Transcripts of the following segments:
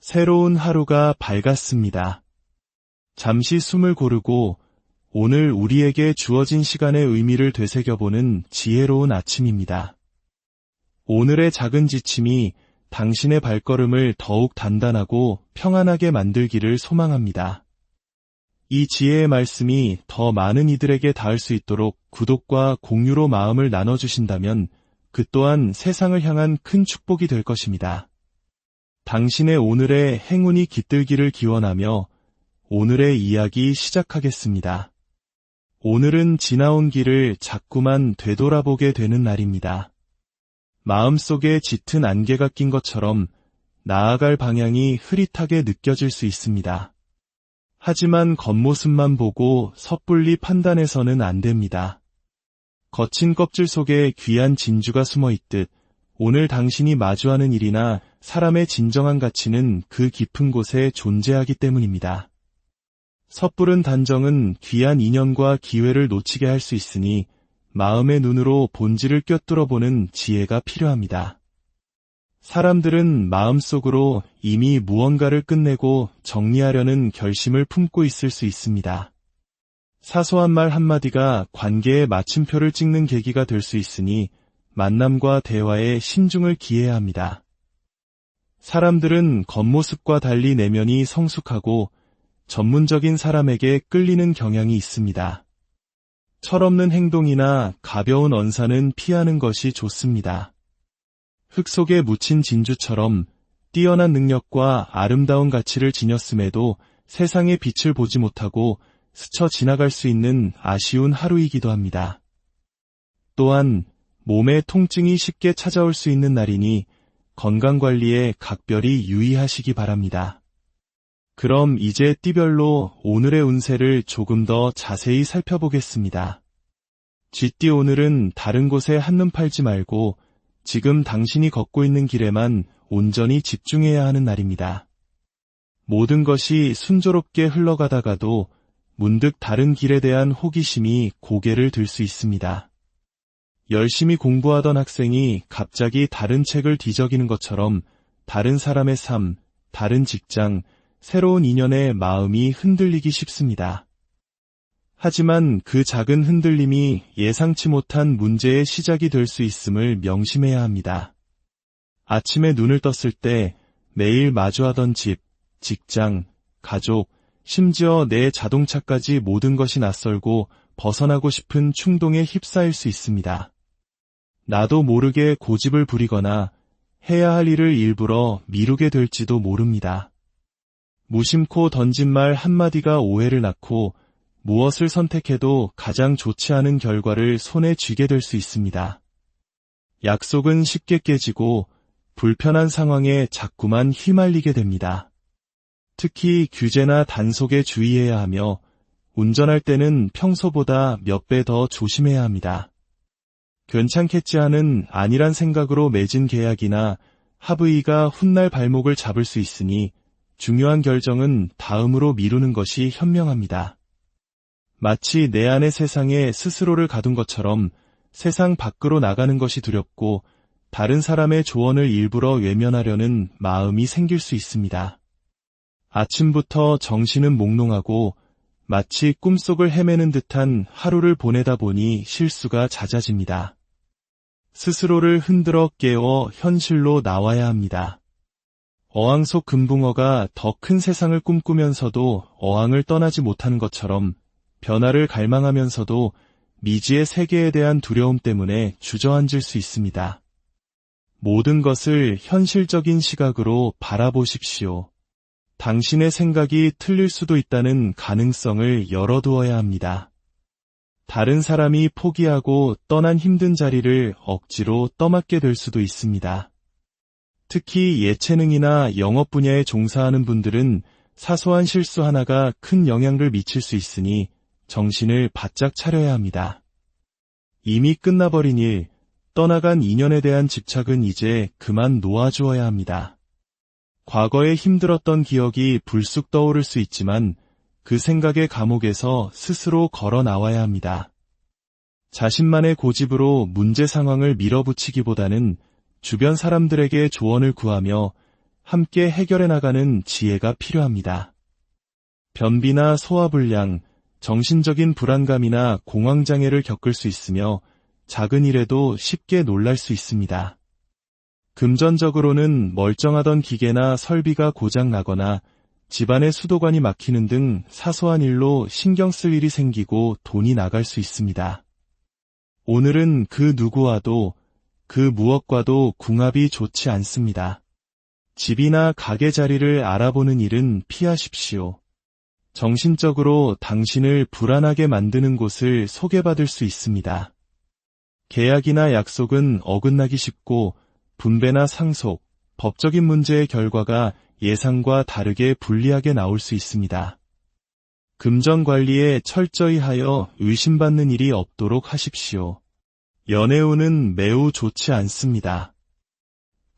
새로운 하루가 밝았습니다. 잠시 숨을 고르고 오늘 우리에게 주어진 시간의 의미를 되새겨보는 지혜로운 아침입니다. 오늘의 작은 지침이 당신의 발걸음을 더욱 단단하고 평안하게 만들기를 소망합니다. 이 지혜의 말씀이 더 많은 이들에게 닿을 수 있도록 구독과 공유로 마음을 나눠주신다면 그 또한 세상을 향한 큰 축복이 될 것입니다. 당신의 오늘의 행운이 깃들기를 기원하며 오늘의 이야기 시작하겠습니다. 오늘은 지나온 길을 자꾸만 되돌아보게 되는 날입니다. 마음속에 짙은 안개가 낀 것처럼 나아갈 방향이 흐릿하게 느껴질 수 있습니다. 하지만 겉모습만 보고 섣불리 판단해서는 안 됩니다. 거친 껍질 속에 귀한 진주가 숨어 있듯 오늘 당신이 마주하는 일이나 사람의 진정한 가치는 그 깊은 곳에 존재하기 때문입니다. 섣부른 단정은 귀한 인연과 기회를 놓치게 할 수 있으니 마음의 눈으로 본질을 꿰뚫어보는 지혜가 필요합니다. 사람들은 마음속으로 이미 무언가를 끝내고 정리하려는 결심을 품고 있을 수 있습니다. 사소한 말 한마디가 관계의 마침표를 찍는 계기가 될 수 있으니 만남과 대화에 신중을 기해야 합니다. 사람들은 겉모습과 달리 내면이 성숙하고 전문적인 사람에게 끌리는 경향이 있습니다. 철없는 행동이나 가벼운 언사는 피하는 것이 좋습니다. 흙 속에 묻힌 진주처럼 뛰어난 능력과 아름다운 가치를 지녔음에도 세상의 빛을 보지 못하고 스쳐 지나갈 수 있는 아쉬운 하루이기도 합니다. 또한 몸에 통증이 쉽게 찾아올 수 있는 날이니 건강관리에 각별히 유의하시기 바랍니다. 그럼 이제 띠별로 오늘의 운세를 조금 더 자세히 살펴보겠습니다. 쥐띠 오늘은 다른 곳에 한눈 팔지 말고 지금 당신이 걷고 있는 길에만 온전히 집중해야 하는 날입니다. 모든 것이 순조롭게 흘러가다가도 문득 다른 길에 대한 호기심이 고개를 들 수 있습니다. 열심히 공부하던 학생이 갑자기 다른 책을 뒤적이는 것처럼 다른 사람의 삶, 다른 직장, 새로운 인연에 마음이 흔들리기 쉽습니다. 하지만 그 작은 흔들림이 예상치 못한 문제의 시작이 될 수 있음을 명심해야 합니다. 아침에 눈을 떴을 때 매일 마주하던 집, 직장, 가족, 심지어 내 자동차까지 모든 것이 낯설고 벗어나고 싶은 충동에 휩싸일 수 있습니다. 나도 모르게 고집을 부리거나 해야 할 일을 일부러 미루게 될지도 모릅니다. 무심코 던진 말 한마디가 오해를 낳고 무엇을 선택해도 가장 좋지 않은 결과를 손에 쥐게 될 수 있습니다. 약속은 쉽게 깨지고 불편한 상황에 자꾸만 휘말리게 됩니다. 특히 규제나 단속에 주의해야 하며 운전할 때는 평소보다 몇 배 더 조심해야 합니다. 괜찮겠지 하는 아니란 생각으로 맺은 계약이나 합의가 훗날 발목을 잡을 수 있으니 중요한 결정은 다음으로 미루는 것이 현명합니다. 마치 내 안의 세상에 스스로를 가둔 것처럼 세상 밖으로 나가는 것이 두렵고 다른 사람의 조언을 일부러 외면하려는 마음이 생길 수 있습니다. 아침부터 정신은 몽롱하고 마치 꿈속을 헤매는 듯한 하루를 보내다 보니 실수가 잦아집니다. 스스로를 흔들어 깨워 현실로 나와야 합니다. 어항 속 금붕어가 더 큰 세상을 꿈꾸면서도 어항을 떠나지 못하는 것처럼 변화를 갈망하면서도 미지의 세계에 대한 두려움 때문에 주저앉을 수 있습니다. 모든 것을 현실적인 시각으로 바라보십시오. 당신의 생각이 틀릴 수도 있다는 가능성을 열어두어야 합니다. 다른 사람이 포기하고 떠난 힘든 자리를 억지로 떠맡게 될 수도 있습니다. 특히 예체능이나 영업 분야에 종사하는 분들은 사소한 실수 하나가 큰 영향을 미칠 수 있으니 정신을 바짝 차려야 합니다. 이미 끝나버린 일, 떠나간 인연에 대한 집착은 이제 그만 놓아주어야 합니다. 과거에 힘들었던 기억이 불쑥 떠오를 수 있지만 그 생각의 감옥에서 스스로 걸어 나와야 합니다. 자신만의 고집으로 문제 상황을 밀어붙이기보다는 주변 사람들에게 조언을 구하며 함께 해결해 나가는 지혜가 필요합니다. 변비나 소화불량, 정신적인 불안감이나 공황장애를 겪을 수 있으며 작은 일에도 쉽게 놀랄 수 있습니다. 금전적으로는 멀쩡하던 기계나 설비가 고장 나거나 집안의 수도관이 막히는 등 사소한 일로 신경 쓸 일이 생기고 돈이 나갈 수 있습니다. 오늘은 그 누구와도 그 무엇과도 궁합이 좋지 않습니다. 집이나 가게 자리를 알아보는 일은 피하십시오. 정신적으로 당신을 불안하게 만드는 곳을 소개받을 수 있습니다. 계약이나 약속은 어긋나기 쉽고 분배나 상속, 법적인 문제의 결과가 예상과 다르게 불리하게 나올 수 있습니다. 금전 관리에 철저히 하여 의심받는 일이 없도록 하십시오. 연애운은 매우 좋지 않습니다.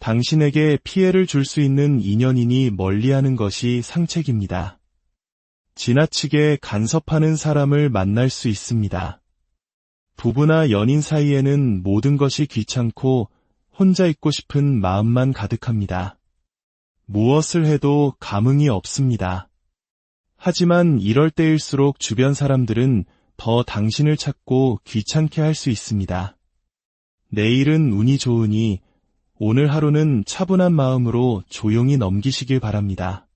당신에게 피해를 줄 수 있는 인연이니 멀리하는 것이 상책입니다. 지나치게 간섭하는 사람을 만날 수 있습니다. 부부나 연인 사이에는 모든 것이 귀찮고 혼자 있고 싶은 마음만 가득합니다. 무엇을 해도 감흥이 없습니다. 하지만 이럴 때일수록 주변 사람들은 더 당신을 찾고 귀찮게 할 수 있습니다. 내일은 운이 좋으니 오늘 하루는 차분한 마음으로 조용히 넘기시길 바랍니다.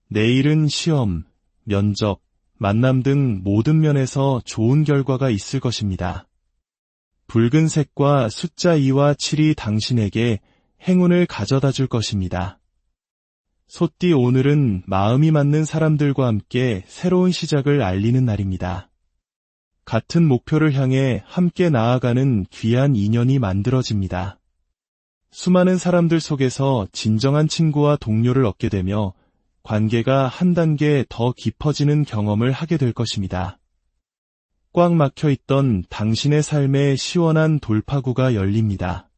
내일은 시험, 면접, 만남 등 모든 면에서 좋은 결과가 있을 것입니다. 붉은색과 숫자 2와 7이 당신에게 행운을 가져다 줄 것입니다. 소띠 오늘은 마음이 맞는 사람들과 함께 새로운 시작을 알리는 날입니다. 같은 목표를 향해 함께 나아가는 귀한 인연이 만들어집니다. 수많은 사람들 속에서 진정한 친구와 동료를 얻게 되며 관계가 한 단계 더 깊어지는 경험을 하게 될 것입니다. 꽉 막혀 있던 당신의 삶에 시원한 돌파구가 열립니다.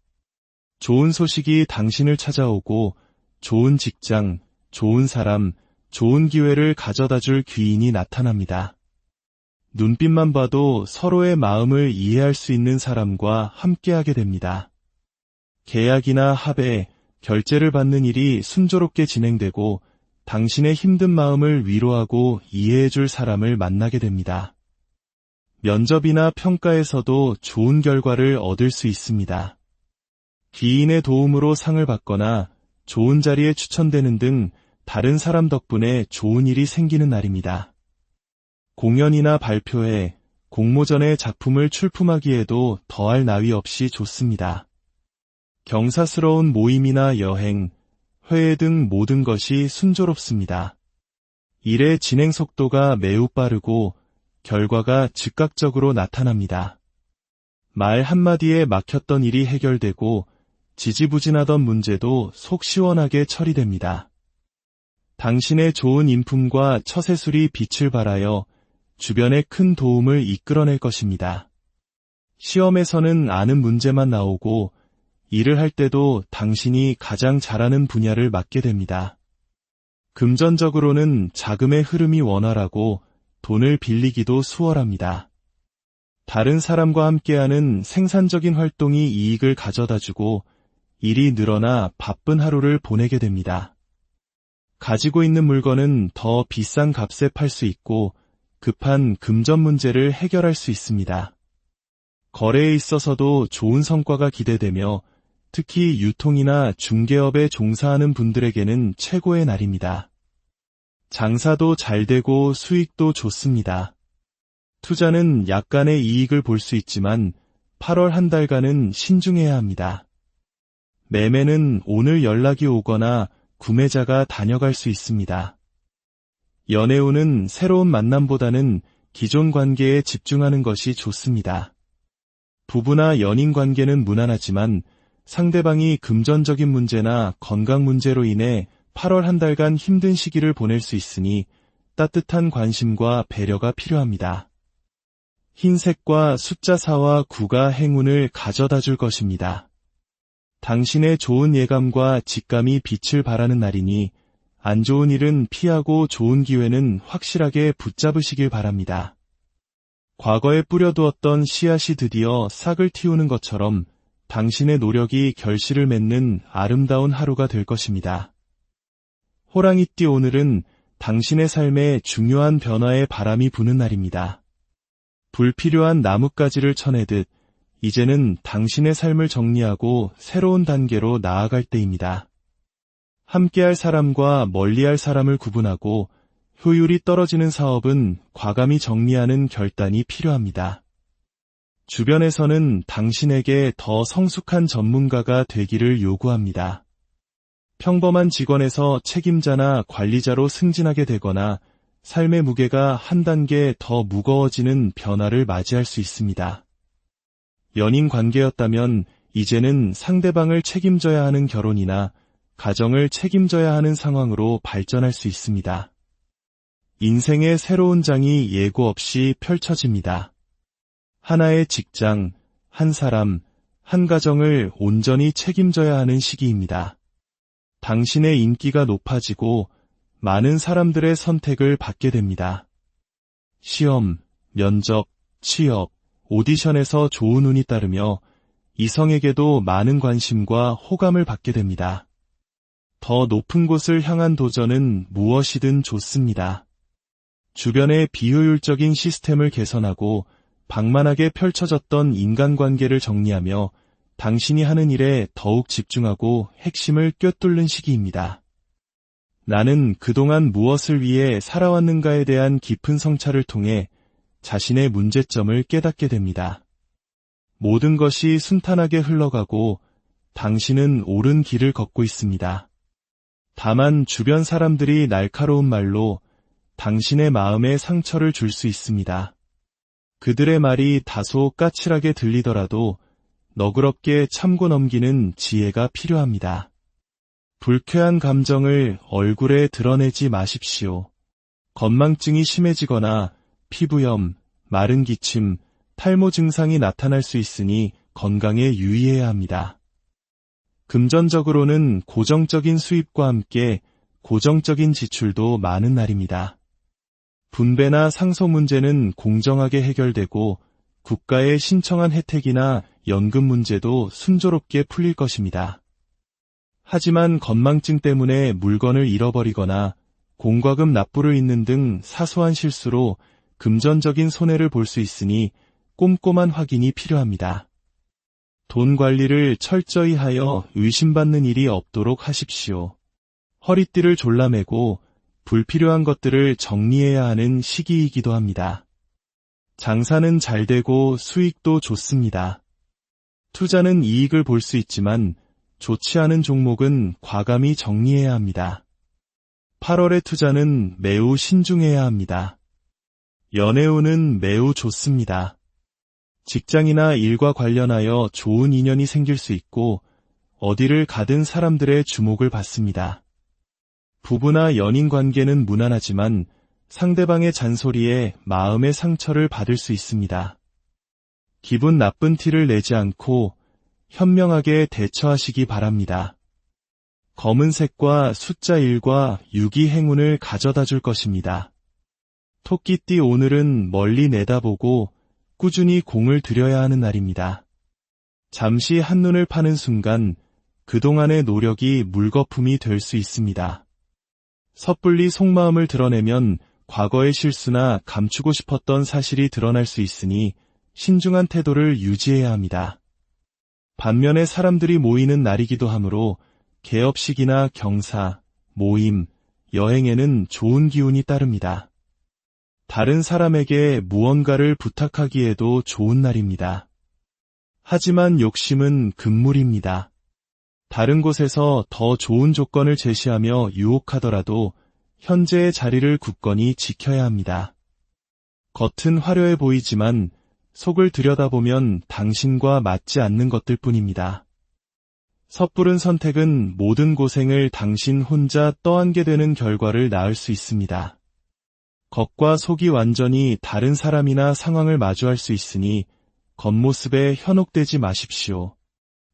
좋은 소식이 당신을 찾아오고 좋은 직장, 좋은 사람, 좋은 기회를 가져다 줄 귀인이 나타납니다. 눈빛만 봐도 서로의 마음을 이해할 수 있는 사람과 함께하게 됩니다. 계약이나 합의, 결제를 받는 일이 순조롭게 진행되고 당신의 힘든 마음을 위로하고 이해해 줄 사람을 만나게 됩니다. 면접이나 평가에서도 좋은 결과를 얻을 수 있습니다. 귀인의 도움으로 상을 받거나 좋은 자리에 추천되는 등 다른 사람 덕분에 좋은 일이 생기는 날입니다. 공연이나 발표회, 공모전의 작품을 출품하기에도 더할 나위 없이 좋습니다. 경사스러운 모임이나 여행, 회의 등 모든 것이 순조롭습니다. 일의 진행 속도가 매우 빠르고 결과가 즉각적으로 나타납니다. 말 한마디에 막혔던 일이 해결되고 지지부진하던 문제도 속 시원하게 처리됩니다. 당신의 좋은 인품과 처세술이 빛을 발하여 주변에 큰 도움을 이끌어낼 것입니다. 시험에서는 아는 문제만 나오고 일을 할 때도 당신이 가장 잘하는 분야를 맡게 됩니다. 금전적으로는 자금의 흐름이 원활하고 돈을 빌리기도 수월합니다. 다른 사람과 함께하는 생산적인 활동이 이익을 가져다주고 일이 늘어나 바쁜 하루를 보내게 됩니다. 가지고 있는 물건은 더 비싼 값에 팔 수 있고 급한 금전 문제를 해결할 수 있습니다. 거래에 있어서도 좋은 성과가 기대되며 특히 유통이나 중개업에 종사하는 분들에게는 최고의 날입니다. 장사도 잘 되고 수익도 좋습니다. 투자는 약간의 이익을 볼 수 있지만 8월 한 달간은 신중해야 합니다. 매매는 오늘 연락이 오거나 구매자가 다녀갈 수 있습니다. 연애운은 새로운 만남보다는 기존 관계에 집중하는 것이 좋습니다. 부부나 연인 관계는 무난하지만 상대방이 금전적인 문제나 건강 문제로 인해 8월 한 달간 힘든 시기를 보낼 수 있으니 따뜻한 관심과 배려가 필요합니다. 흰색과 숫자 4와 9가 행운을 가져다 줄 것입니다. 당신의 좋은 예감과 직감이 빛을 발하는 날이니 안 좋은 일은 피하고 좋은 기회는 확실하게 붙잡으시길 바랍니다. 과거에 뿌려두었던 씨앗이 드디어 싹을 틔우는 것처럼 당신의 노력이 결실을 맺는 아름다운 하루가 될 것입니다. 호랑이띠 오늘은 당신의 삶에 중요한 변화의 바람이 부는 날입니다. 불필요한 나뭇가지를 쳐내듯 이제는 당신의 삶을 정리하고 새로운 단계로 나아갈 때입니다. 함께할 사람과 멀리할 사람을 구분하고 효율이 떨어지는 사업은 과감히 정리하는 결단이 필요합니다. 주변에서는 당신에게 더 성숙한 전문가가 되기를 요구합니다. 평범한 직원에서 책임자나 관리자로 승진하게 되거나 삶의 무게가 한 단계 더 무거워지는 변화를 맞이할 수 있습니다. 연인 관계였다면 이제는 상대방을 책임져야 하는 결혼이나 가정을 책임져야 하는 상황으로 발전할 수 있습니다. 인생의 새로운 장이 예고 없이 펼쳐집니다. 하나의 직장, 한 사람, 한 가정을 온전히 책임져야 하는 시기입니다. 당신의 인기가 높아지고 많은 사람들의 선택을 받게 됩니다. 시험, 면접, 취업, 오디션에서 좋은 운이 따르며 이성에게도 많은 관심과 호감을 받게 됩니다. 더 높은 곳을 향한 도전은 무엇이든 좋습니다. 주변의 비효율적인 시스템을 개선하고 방만하게 펼쳐졌던 인간관계를 정리하며 당신이 하는 일에 더욱 집중하고 핵심을 꿰뚫는 시기입니다. 나는 그동안 무엇을 위해 살아왔는가에 대한 깊은 성찰을 통해 자신의 문제점을 깨닫게 됩니다. 모든 것이 순탄하게 흘러가고 당신은 옳은 길을 걷고 있습니다. 다만 주변 사람들이 날카로운 말로 당신의 마음에 상처를 줄 수 있습니다. 그들의 말이 다소 까칠하게 들리더라도 너그럽게 참고 넘기는 지혜가 필요합니다. 불쾌한 감정을 얼굴에 드러내지 마십시오. 건망증이 심해지거나 피부염, 마른 기침, 탈모 증상이 나타날 수 있으니 건강에 유의해야 합니다. 금전적으로는 고정적인 수입과 함께 고정적인 지출도 많은 날입니다. 분배나 상속 문제는 공정하게 해결되고 국가에 신청한 혜택이나 연금 문제도 순조롭게 풀릴 것입니다. 하지만 건망증 때문에 물건을 잃어버리거나 공과금 납부를 잊는 등 사소한 실수로 금전적인 손해를 볼 수 있으니 꼼꼼한 확인이 필요합니다. 돈 관리를 철저히 하여 의심받는 일이 없도록 하십시오. 허리띠를 졸라매고 불필요한 것들을 정리해야 하는 시기이기도 합니다. 장사는 잘 되고 수익도 좋습니다. 투자는 이익을 볼 수 있지만 좋지 않은 종목은 과감히 정리해야 합니다. 8월의 투자는 매우 신중해야 합니다. 연애운은 매우 좋습니다. 직장이나 일과 관련하여 좋은 인연이 생길 수 있고 어디를 가든 사람들의 주목을 받습니다. 부부나 연인 관계는 무난하지만 상대방의 잔소리에 마음의 상처를 받을 수 있습니다. 기분 나쁜 티를 내지 않고 현명하게 대처하시기 바랍니다. 검은색과 숫자 1과 6이 행운을 가져다 줄 것입니다. 토끼띠 오늘은 멀리 내다보고 꾸준히 공을 들여야 하는 날입니다. 잠시 한눈을 파는 순간 그동안의 노력이 물거품이 될 수 있습니다. 섣불리 속마음을 드러내면 과거의 실수나 감추고 싶었던 사실이 드러날 수 있으니 신중한 태도를 유지해야 합니다. 반면에 사람들이 모이는 날이기도 하므로 개업식이나 경사, 모임, 여행에는 좋은 기운이 따릅니다. 다른 사람에게 무언가를 부탁하기에도 좋은 날입니다. 하지만 욕심은 금물입니다. 다른 곳에서 더 좋은 조건을 제시하며 유혹하더라도 현재의 자리를 굳건히 지켜야 합니다. 겉은 화려해 보이지만 속을 들여다보면 당신과 맞지 않는 것들 뿐입니다. 섣부른 선택은 모든 고생을 당신 혼자 떠안게 되는 결과를 낳을 수 있습니다. 겉과 속이 완전히 다른 사람이나 상황을 마주할 수 있으니 겉모습에 현혹되지 마십시오.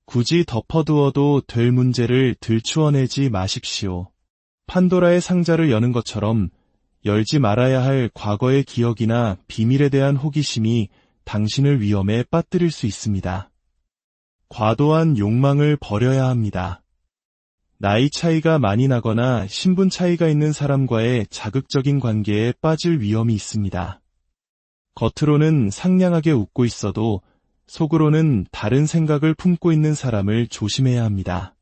굳이 덮어두어도 될 문제를 들추어내지 마십시오. 판도라의 상자를 여는 것처럼 열지 말아야 할 과거의 기억이나 비밀에 대한 호기심이 당신을 위험에 빠뜨릴 수 있습니다. 과도한 욕망을 버려야 합니다. 나이 차이가 많이 나거나 신분 차이가 있는 사람과의 자극적인 관계에 빠질 위험이 있습니다. 겉으로는 상냥하게 웃고 있어도 속으로는 다른 생각을 품고 있는 사람을 조심해야 합니다.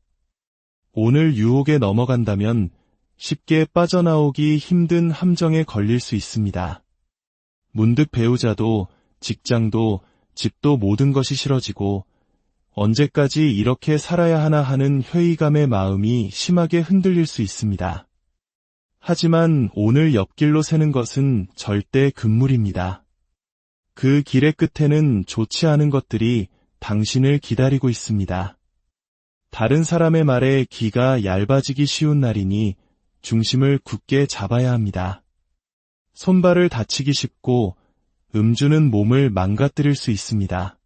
오늘 유혹에 넘어간다면 쉽게 빠져나오기 힘든 함정에 걸릴 수 있습니다. 문득 배우자도 직장도 집도 모든 것이 싫어지고 언제까지 이렇게 살아야 하나 하는 회의감의 마음이 심하게 흔들릴 수 있습니다. 하지만 오늘 옆길로 새는 것은 절대 금물입니다. 그 길의 끝에는 좋지 않은 것들이 당신을 기다리고 있습니다. 다른 사람의 말에 귀가 얇아지기 쉬운 날이니 중심을 굳게 잡아야 합니다. 손발을 다치기 쉽고 음주는 몸을 망가뜨릴 수 있습니다.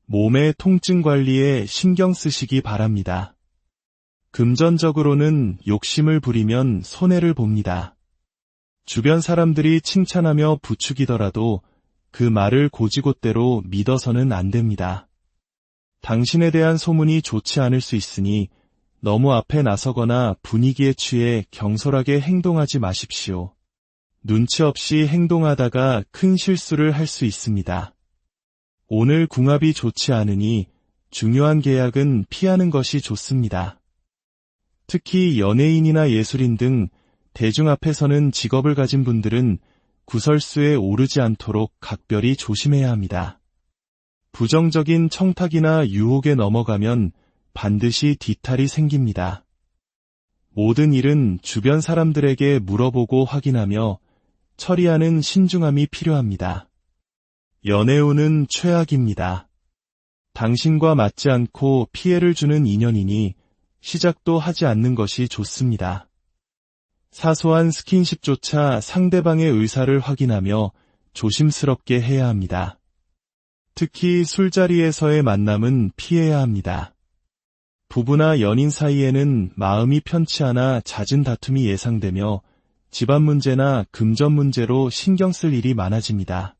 몸의 통증 관리에 신경 쓰시기 바랍니다. 금전적으로는 욕심을 부리면 손해를 봅니다. 주변 사람들이 칭찬하며 부추기더라도 그 말을 곧이곧대로 믿어서는 안 됩니다. 당신에 대한 소문이 좋지 않을 수 있으니 너무 앞에 나서거나 분위기에 취해 경솔하게 행동하지 마십시오. 눈치 없이 행동하다가 큰 실수를 할 수 있습니다. 오늘 궁합이 좋지 않으니 중요한 계약은 피하는 것이 좋습니다. 특히 연예인이나 예술인 등 대중 앞에서는 직업을 가진 분들은 구설수에 오르지 않도록 각별히 조심해야 합니다. 부정적인 청탁이나 유혹에 넘어가면 반드시 뒤탈이 생깁니다. 모든 일은 주변 사람들에게 물어보고 확인하며 처리하는 신중함이 필요합니다. 연애운은 최악입니다. 당신과 맞지 않고 피해를 주는 인연이니 시작도 하지 않는 것이 좋습니다. 사소한 스킨십조차 상대방의 의사를 확인하며 조심스럽게 해야 합니다. 특히 술자리에서의 만남은 피해야 합니다. 부부나 연인 사이에는 마음이 편치 않아 잦은 다툼이 예상되며 집안 문제나 금전 문제로 신경 쓸 일이 많아집니다.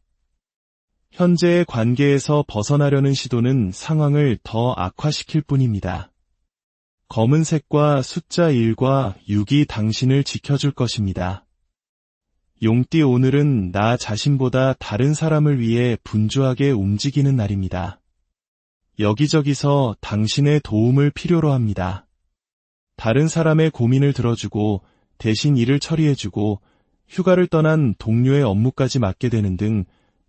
현재의 관계에서 벗어나려는 시도는 상황을 더 악화시킬 뿐입니다. 검은색과 숫자 1과 6이 당신을 지켜줄 것입니다. 용띠 오늘은 나 자신보다 다른 사람을 위해 분주하게 움직이는 날입니다. 여기저기서 당신의 도움을 필요로 합니다. 다른 사람의 고민을 들어주고 대신 일을 처리해주고 휴가를 떠난 동료의 업무까지 맡게 되는 등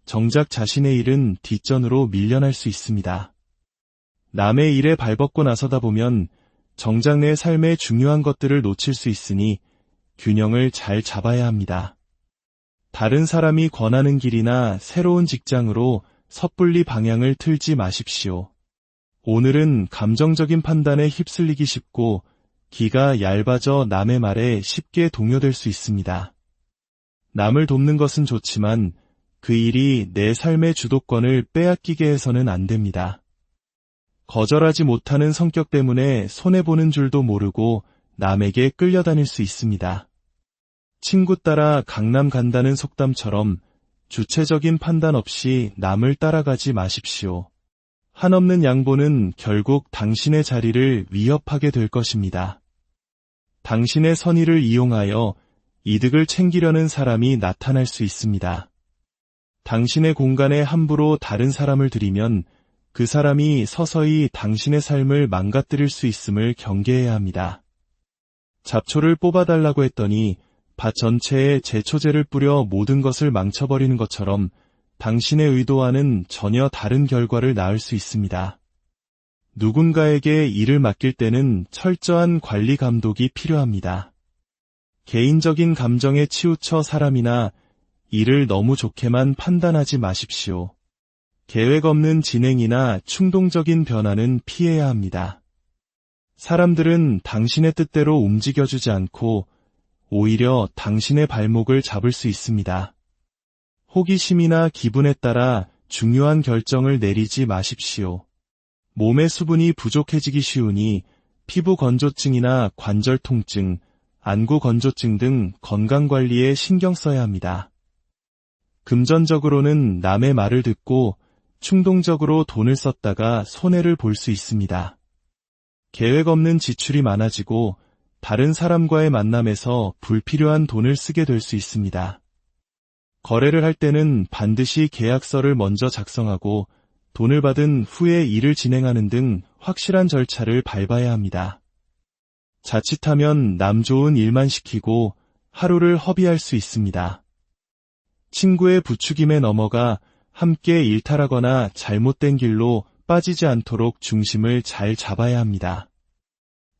정작 자신의 일은 뒷전으로 밀려날 수 있습니다. 남의 일에 발벗고 나서다 보면 정작 내 삶의 중요한 것들을 놓칠 수 있으니 균형을 잘 잡아야 합니다. 다른 사람이 권하는 길이나 새로운 직장으로 섣불리 방향을 틀지 마십시오. 오늘은 감정적인 판단에 휩쓸리기 쉽고 기가 얇아져 남의 말에 쉽게 동요될 수 있습니다. 남을 돕는 것은 좋지만 그 일이 내 삶의 주도권을 빼앗기게 해서는 안 됩니다. 거절하지 못하는 성격 때문에 손해보는 줄도 모르고 남에게 끌려다닐 수 있습니다. 친구 따라 강남 간다는 속담처럼 주체적인 판단 없이 남을 따라가지 마십시오. 한없는 양보는 결국 당신의 자리를 위협하게 될 것입니다. 당신의 선의를 이용하여 이득을 챙기려는 사람이 나타날 수 있습니다. 당신의 공간에 함부로 다른 사람을 들이면 그 사람이 서서히 당신의 삶을 망가뜨릴 수 있음을 경계해야 합니다. 잡초를 뽑아달라고 했더니 밭 전체에 제초제를 뿌려 모든 것을 망쳐버리는 것처럼 당신의 의도와는 전혀 다른 결과를 낳을 수 있습니다. 누군가에게 일을 맡길 때는 철저한 관리 감독이 필요합니다. 개인적인 감정에 치우쳐 사람이나 일을 너무 좋게만 판단하지 마십시오. 계획 없는 진행이나 충동적인 변화는 피해야 합니다. 사람들은 당신의 뜻대로 움직여주지 않고 오히려 당신의 발목을 잡을 수 있습니다. 호기심이나 기분에 따라 중요한 결정을 내리지 마십시오. 몸의 수분이 부족해지기 쉬우니 피부 건조증이나 관절 통증, 안구 건조증 등 건강관리에 신경 써야 합니다. 금전적으로는 남의 말을 듣고 충동적으로 돈을 썼다가 손해를 볼 수 있습니다. 계획 없는 지출이 많아지고 다른 사람과의 만남에서 불필요한 돈을 쓰게 될 수 있습니다. 거래를 할 때는 반드시 계약서를 먼저 작성하고 돈을 받은 후에 일을 진행하는 등 확실한 절차를 밟아야 합니다. 자칫하면 남 좋은 일만 시키고 하루를 허비할 수 있습니다. 친구의 부추김에 넘어가 함께 일탈하거나 잘못된 길로 빠지지 않도록 중심을 잘 잡아야 합니다.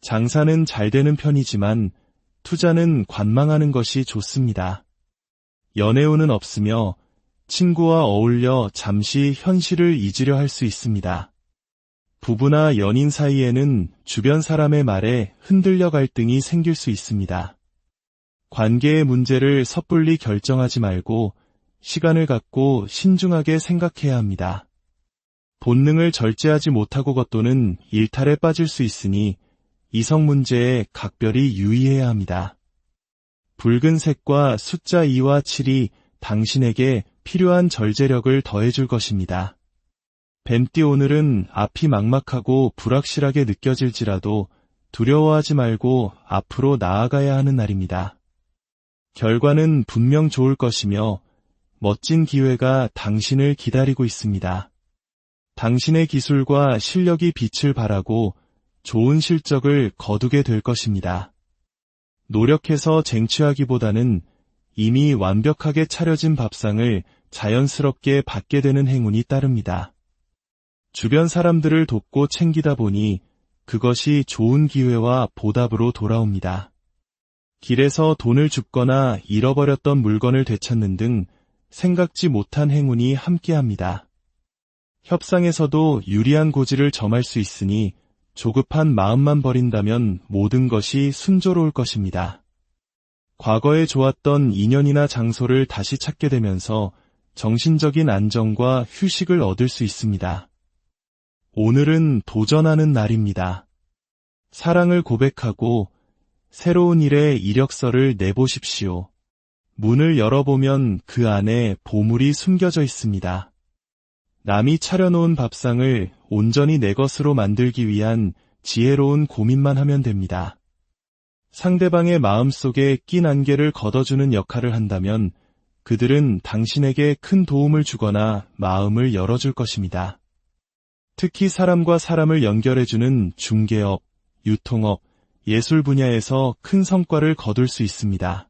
장사는 잘 되는 편이지만 투자는 관망하는 것이 좋습니다. 연애운은 없으며 친구와 어울려 잠시 현실을 잊으려 할 수 있습니다. 부부나 연인 사이에는 주변 사람의 말에 흔들려 갈등이 생길 수 있습니다. 관계의 문제를 섣불리 결정하지 말고 시간을 갖고 신중하게 생각해야 합니다. 본능을 절제하지 못하고 겉도는 일탈에 빠질 수 있으니 이성 문제에 각별히 유의해야 합니다. 붉은색과 숫자 2와 7이 당신에게 필요한 절제력을 더해줄 것입니다. 뱀띠 오늘은 앞이 막막하고 불확실하게 느껴질지라도 두려워하지 말고 앞으로 나아가야 하는 날입니다. 결과는 분명 좋을 것이며 멋진 기회가 당신을 기다리고 있습니다. 당신의 기술과 실력이 빛을 발하고 좋은 실적을 거두게 될 것입니다. 노력해서 쟁취하기보다는 이미 완벽하게 차려진 밥상을 자연스럽게 받게 되는 행운이 따릅니다. 주변 사람들을 돕고 챙기다 보니 그것이 좋은 기회와 보답으로 돌아옵니다. 길에서 돈을 줍거나 잃어버렸던 물건을 되찾는 등 생각지 못한 행운이 함께합니다. 협상에서도 유리한 고지를 점할 수 있으니 조급한 마음만 버린다면 모든 것이 순조로울 것입니다. 과거에 좋았던 인연이나 장소를 다시 찾게 되면서 정신적인 안정과 휴식을 얻을 수 있습니다. 오늘은 도전하는 날입니다. 사랑을 고백하고 새로운 일에 이력서를 내보십시오. 문을 열어보면 그 안에 보물이 숨겨져 있습니다. 남이 차려놓은 밥상을 온전히 내 것으로 만들기 위한 지혜로운 고민만 하면 됩니다. 상대방의 마음속에 낀 안개를 걷어주는 역할을 한다면 그들은 당신에게 큰 도움을 주거나 마음을 열어줄 것입니다. 특히 사람과 사람을 연결해주는 중개업, 유통업, 예술 분야에서 큰 성과를 거둘 수 있습니다.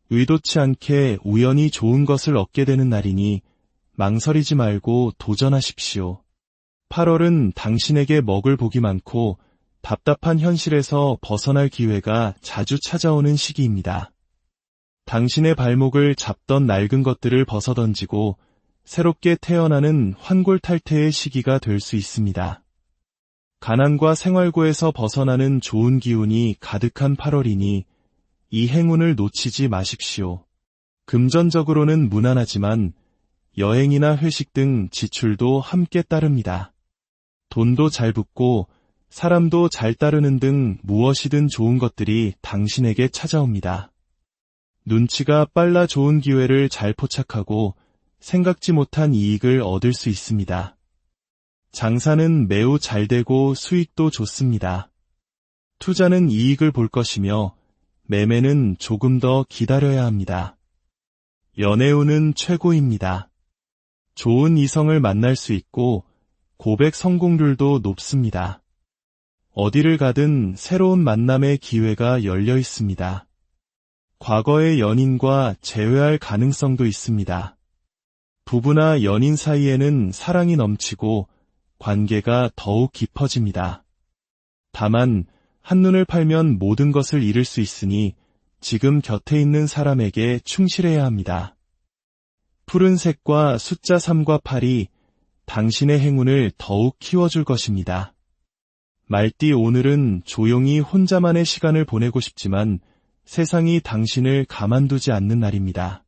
의도치 않게 우연히 좋은 것을 얻게 되는 날이니 망설이지 말고 도전하십시오. 8월은 당신에게 먹을 복이 많고 답답한 현실에서 벗어날 기회가 자주 찾아오는 시기입니다. 당신의 발목을 잡던 낡은 것들을 벗어던지고 새롭게 태어나는 환골탈태의 시기가 될 수 있습니다. 가난과 생활고에서 벗어나는 좋은 기운이 가득한 8월이니 이 행운을 놓치지 마십시오. 금전적으로는 무난하지만 여행이나 회식 등 지출도 함께 따릅니다. 돈도 잘 붙고 사람도 잘 따르는 등 무엇이든 좋은 것들이 당신에게 찾아옵니다. 눈치가 빨라 좋은 기회를 잘 포착하고 생각지 못한 이익을 얻을 수 있습니다. 장사는 매우 잘 되고 수익도 좋습니다. 투자는 이익을 볼 것이며 매매는 조금 더 기다려야 합니다. 연애운은 최고입니다. 좋은 이성을 만날 수 있고 고백 성공률도 높습니다. 어디를 가든 새로운 만남의 기회가 열려 있습니다. 과거의 연인과 재회할 가능성도 있습니다. 부부나 연인 사이에는 사랑이 넘치고 관계가 더욱 깊어집니다. 다만 한눈을 팔면 모든 것을 잃을 수 있으니 지금 곁에 있는 사람에게 충실해야 합니다. 푸른색과 숫자 3과 8이 당신의 행운을 더욱 키워줄 것입니다. 말띠 오늘은 조용히 혼자만의 시간을 보내고 싶지만 세상이 당신을 가만두지 않는 날입니다.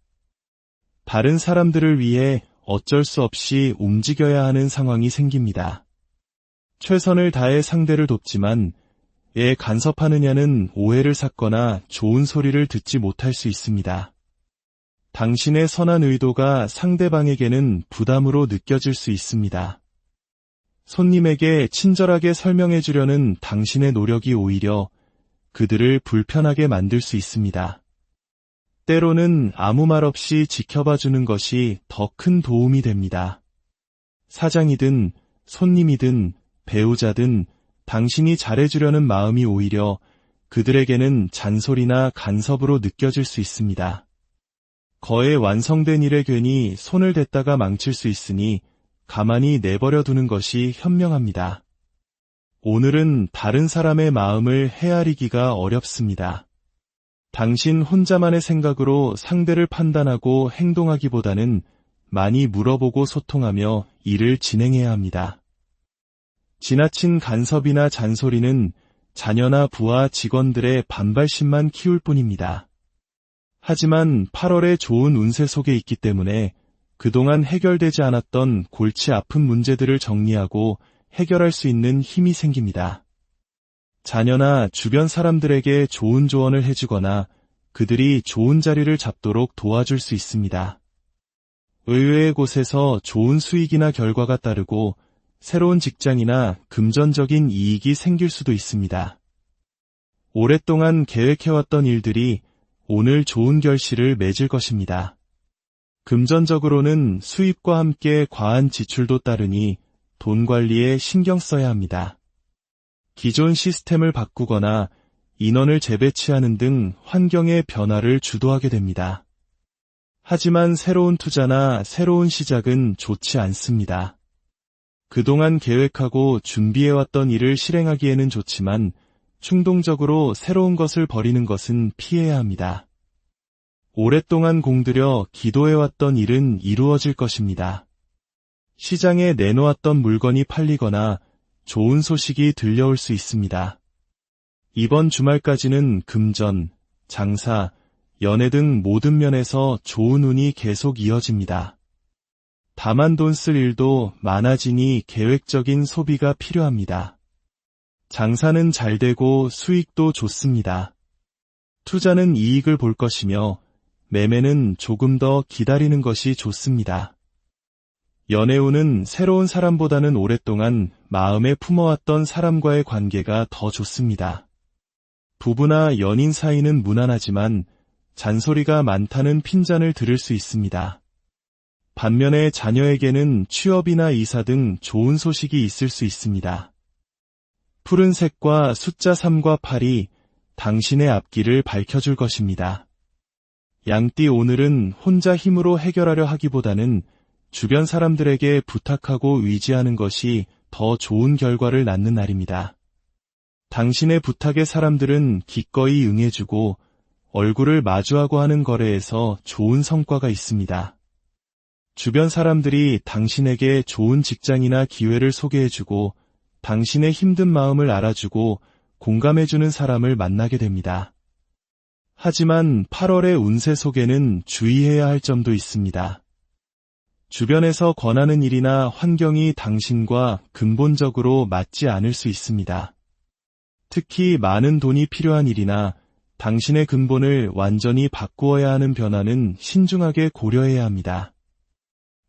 다른 사람들을 위해 어쩔 수 없이 움직여야 하는 상황이 생깁니다. 최선을 다해 상대를 돕지만 왜 간섭하느냐는 오해를 샀거나 좋은 소리를 듣지 못할 수 있습니다. 당신의 선한 의도가 상대방에게는 부담으로 느껴질 수 있습니다. 손님에게 친절하게 설명해 주려는 당신의 노력이 오히려 그들을 불편하게 만들 수 있습니다. 때로는 아무 말 없이 지켜봐 주는 것이 더 큰 도움이 됩니다. 사장이든 손님이든 배우자든 당신이 잘해주려는 마음이 오히려 그들에게는 잔소리나 간섭으로 느껴질 수 있습니다. 거의 완성된 일에 괜히 손을 댔다가 망칠 수 있으니 가만히 내버려 두는 것이 현명합니다. 오늘은 다른 사람의 마음을 헤아리기가 어렵습니다. 당신 혼자만의 생각으로 상대를 판단하고 행동하기보다는 많이 물어보고 소통하며 일을 진행해야 합니다. 지나친 간섭이나 잔소리는 자녀나 부하 직원들의 반발심만 키울 뿐입니다. 하지만 8월의 좋은 운세 속에 있기 때문에 그동안 해결되지 않았던 골치 아픈 문제들을 정리하고 해결할 수 있는 힘이 생깁니다. 자녀나 주변 사람들에게 좋은 조언을 해주거나 그들이 좋은 자리를 잡도록 도와줄 수 있습니다. 의외의 곳에서 좋은 수익이나 결과가 따르고 새로운 직장이나 금전적인 이익이 생길 수도 있습니다. 오랫동안 계획해왔던 일들이 오늘 좋은 결실을 맺을 것입니다. 금전적으로는 수입과 함께 과한 지출도 따르니 돈 관리에 신경 써야 합니다. 기존 시스템을 바꾸거나 인원을 재배치하는 등 환경의 변화를 주도하게 됩니다. 하지만 새로운 투자나 새로운 시작은 좋지 않습니다. 그동안 계획하고 준비해왔던 일을 실행하기에는 좋지만 충동적으로 새로운 것을 버리는 것은 피해야 합니다. 오랫동안 공들여 기도해왔던 일은 이루어질 것입니다. 시장에 내놓았던 물건이 팔리거나 좋은 소식이 들려올 수 있습니다. 이번 주말까지는 금전, 장사, 연애 등 모든 면에서 좋은 운이 계속 이어집니다. 다만 돈 쓸 일도 많아지니 계획적인 소비가 필요합니다. 장사는 잘 되고 수익도 좋습니다. 투자는 이익을 볼 것이며 매매는 조금 더 기다리는 것이 좋습니다. 연애운은 새로운 사람보다는 오랫동안 마음에 품어왔던 사람과의 관계가 더 좋습니다. 부부나 연인 사이는 무난하지만 잔소리가 많다는 핀잔을 들을 수 있습니다. 반면에 자녀에게는 취업이나 이사 등 좋은 소식이 있을 수 있습니다. 푸른색과 숫자 3과 8이 당신의 앞길을 밝혀줄 것입니다. 양띠 오늘은 혼자 힘으로 해결하려 하기보다는 주변 사람들에게 부탁하고 의지하는 것이 더 좋은 결과를 낳는 날입니다. 당신의 부탁에 사람들은 기꺼이 응해주고 얼굴을 마주하고 하는 거래에서 좋은 성과가 있습니다. 주변 사람들이 당신에게 좋은 직장이나 기회를 소개해주고 당신의 힘든 마음을 알아주고 공감해주는 사람을 만나게 됩니다. 하지만 8월의 운세 속에는 주의해야 할 점도 있습니다. 주변에서 권하는 일이나 환경이 당신과 근본적으로 맞지 않을 수 있습니다. 특히 많은 돈이 필요한 일이나 당신의 근본을 완전히 바꾸어야 하는 변화는 신중하게 고려해야 합니다.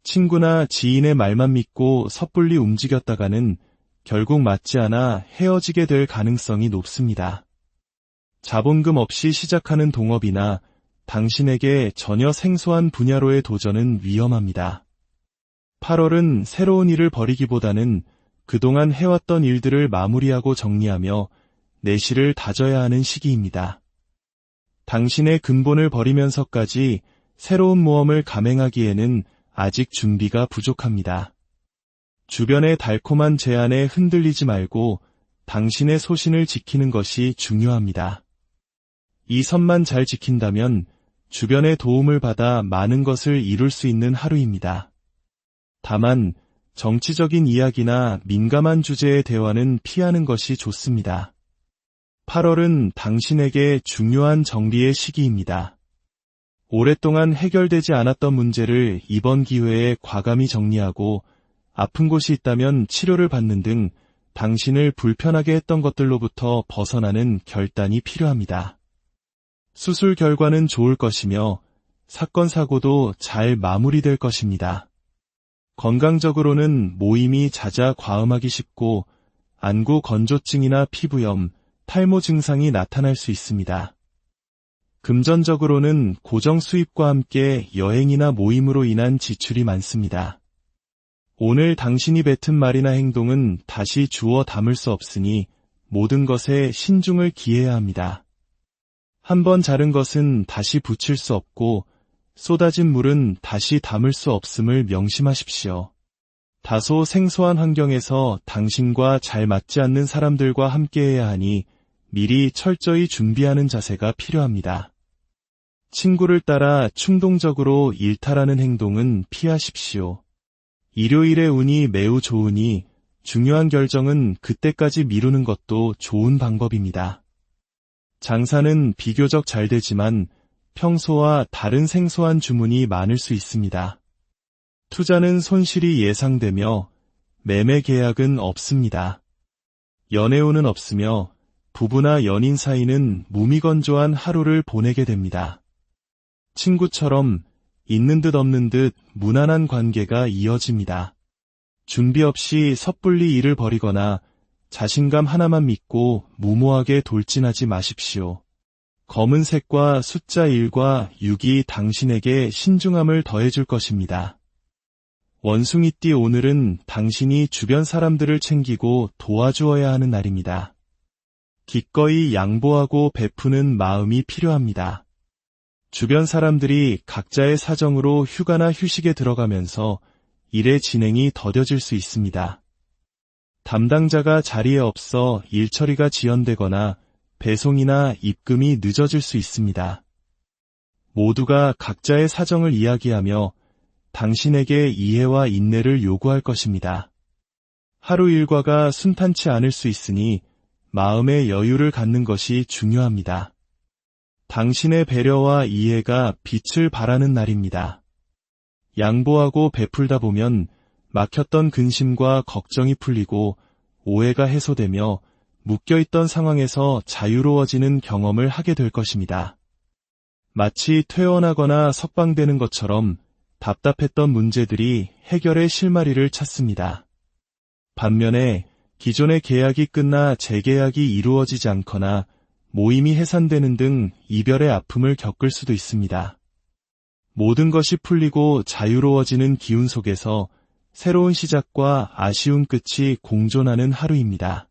친구나 지인의 말만 믿고 섣불리 움직였다가는 결국 맞지 않아 헤어지게 될 가능성이 높습니다. 자본금 없이 시작하는 동업이나 당신에게 전혀 생소한 분야로의 도전은 위험합니다. 8월은 새로운 일을 벌이기보다는 그동안 해왔던 일들을 마무리하고 정리하며 내실을 다져야 하는 시기입니다. 당신의 근본을 버리면서까지 새로운 모험을 감행하기에는 아직 준비가 부족합니다. 주변의 달콤한 제안에 흔들리지 말고 당신의 소신을 지키는 것이 중요합니다. 이 선만 잘 지킨다면 주변의 도움을 받아 많은 것을 이룰 수 있는 하루입니다. 다만 정치적인 이야기나 민감한 주제의 대화는 피하는 것이 좋습니다. 8월은 당신에게 중요한 정리의 시기입니다. 오랫동안 해결되지 않았던 문제를 이번 기회에 과감히 정리하고 아픈 곳이 있다면 치료를 받는 등 당신을 불편하게 했던 것들로부터 벗어나는 결단이 필요합니다. 수술 결과는 좋을 것이며 사건 사고도 잘 마무리될 것입니다. 건강적으로는 모임이 잦아 과음하기 쉽고 안구 건조증이나 피부염, 탈모 증상이 나타날 수 있습니다. 금전적으로는 고정 수입과 함께 여행이나 모임으로 인한 지출이 많습니다. 오늘 당신이 뱉은 말이나 행동은 다시 주워 담을 수 없으니 모든 것에 신중을 기해야 합니다. 한번 자른 것은 다시 붙일 수 없고 쏟아진 물은 다시 담을 수 없음을 명심하십시오. 다소 생소한 환경에서 당신과 잘 맞지 않는 사람들과 함께해야 하니 미리 철저히 준비하는 자세가 필요합니다. 친구를 따라 충동적으로 일탈하는 행동은 피하십시오. 일요일의 운이 매우 좋으니 중요한 결정은 그때까지 미루는 것도 좋은 방법입니다. 장사는 비교적 잘 되지만 평소와 다른 생소한 주문이 많을 수 있습니다. 투자는 손실이 예상되며 매매 계약은 없습니다. 연애운은 없으며 부부나 연인 사이는 무미건조한 하루를 보내게 됩니다. 친구처럼 있는 듯 없는 듯 무난한 관계가 이어집니다. 준비 없이 섣불리 일을 벌이거나 자신감 하나만 믿고 무모하게 돌진하지 마십시오. 검은색과 숫자 1과 6이 당신에게 신중함을 더해줄 것입니다. 원숭이띠 오늘은 당신이 주변 사람들을 챙기고 도와주어야 하는 날입니다. 기꺼이 양보하고 베푸는 마음이 필요합니다. 주변 사람들이 각자의 사정으로 휴가나 휴식에 들어가면서 일의 진행이 더뎌질 수 있습니다. 담당자가 자리에 없어 일 처리가 지연되거나 배송이나 입금이 늦어질 수 있습니다. 모두가 각자의 사정을 이야기하며 당신에게 이해와 인내를 요구할 것입니다. 하루 일과가 순탄치 않을 수 있으니 마음의 여유를 갖는 것이 중요합니다. 당신의 배려와 이해가 빛을 발하는 날입니다. 양보하고 베풀다 보면 막혔던 근심과 걱정이 풀리고 오해가 해소되며 묶여있던 상황에서 자유로워지는 경험을 하게 될 것입니다. 마치 퇴원하거나 석방되는 것처럼 답답했던 문제들이 해결의 실마리를 찾습니다. 반면에 기존의 계약이 끝나 재계약이 이루어지지 않거나 모임이 해산되는 등 이별의 아픔을 겪을 수도 있습니다. 모든 것이 풀리고 자유로워지는 기운 속에서 새로운 시작과 아쉬운 끝이 공존하는 하루입니다.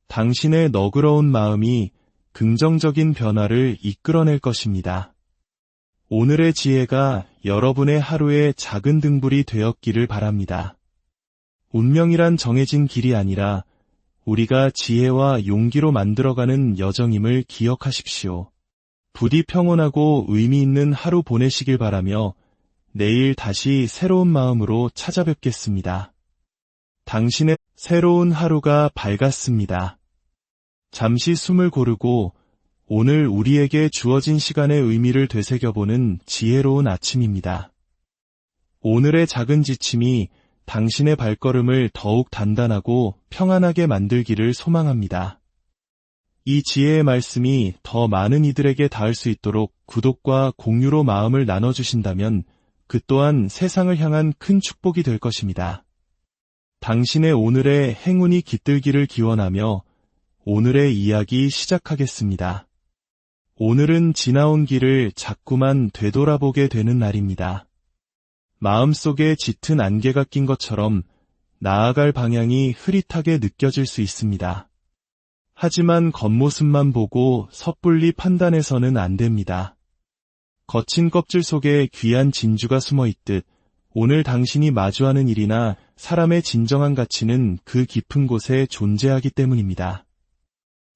당신의 너그러운 마음이 긍정적인 변화를 이끌어낼 것입니다. 오늘의 지혜가 여러분의 하루의 작은 등불이 되었기를 바랍니다. 운명이란 정해진 길이 아니라 우리가 지혜와 용기로 만들어가는 여정임을 기억하십시오. 부디 평온하고 의미 있는 하루 보내시길 바라며 내일 다시 새로운 마음으로 찾아뵙겠습니다. 당신의 새로운 하루가 밝았습니다. 잠시 숨을 고르고 오늘 우리에게 주어진 시간의 의미를 되새겨보는 지혜로운 아침입니다. 오늘의 작은 지침이 당신의 발걸음을 더욱 단단하고 평안하게 만들기를 소망합니다. 이 지혜의 말씀이 더 많은 이들에게 닿을 수 있도록 구독과 공유로 마음을 나눠주신다면 그 또한 세상을 향한 큰 축복이 될 것입니다. 당신의 오늘의 행운이 깃들기를 기원하며 오늘의 이야기 시작하겠습니다. 오늘은 지나온 길을 자꾸만 되돌아보게 되는 날입니다. 마음속에 짙은 안개가 낀 것처럼 나아갈 방향이 흐릿하게 느껴질 수 있습니다. 하지만 겉모습만 보고 섣불리 판단해서는 안 됩니다. 거친 껍질 속에 귀한 진주가 숨어 있듯 오늘 당신이 마주하는 일이나 사람의 진정한 가치는 그 깊은 곳에 존재하기 때문입니다.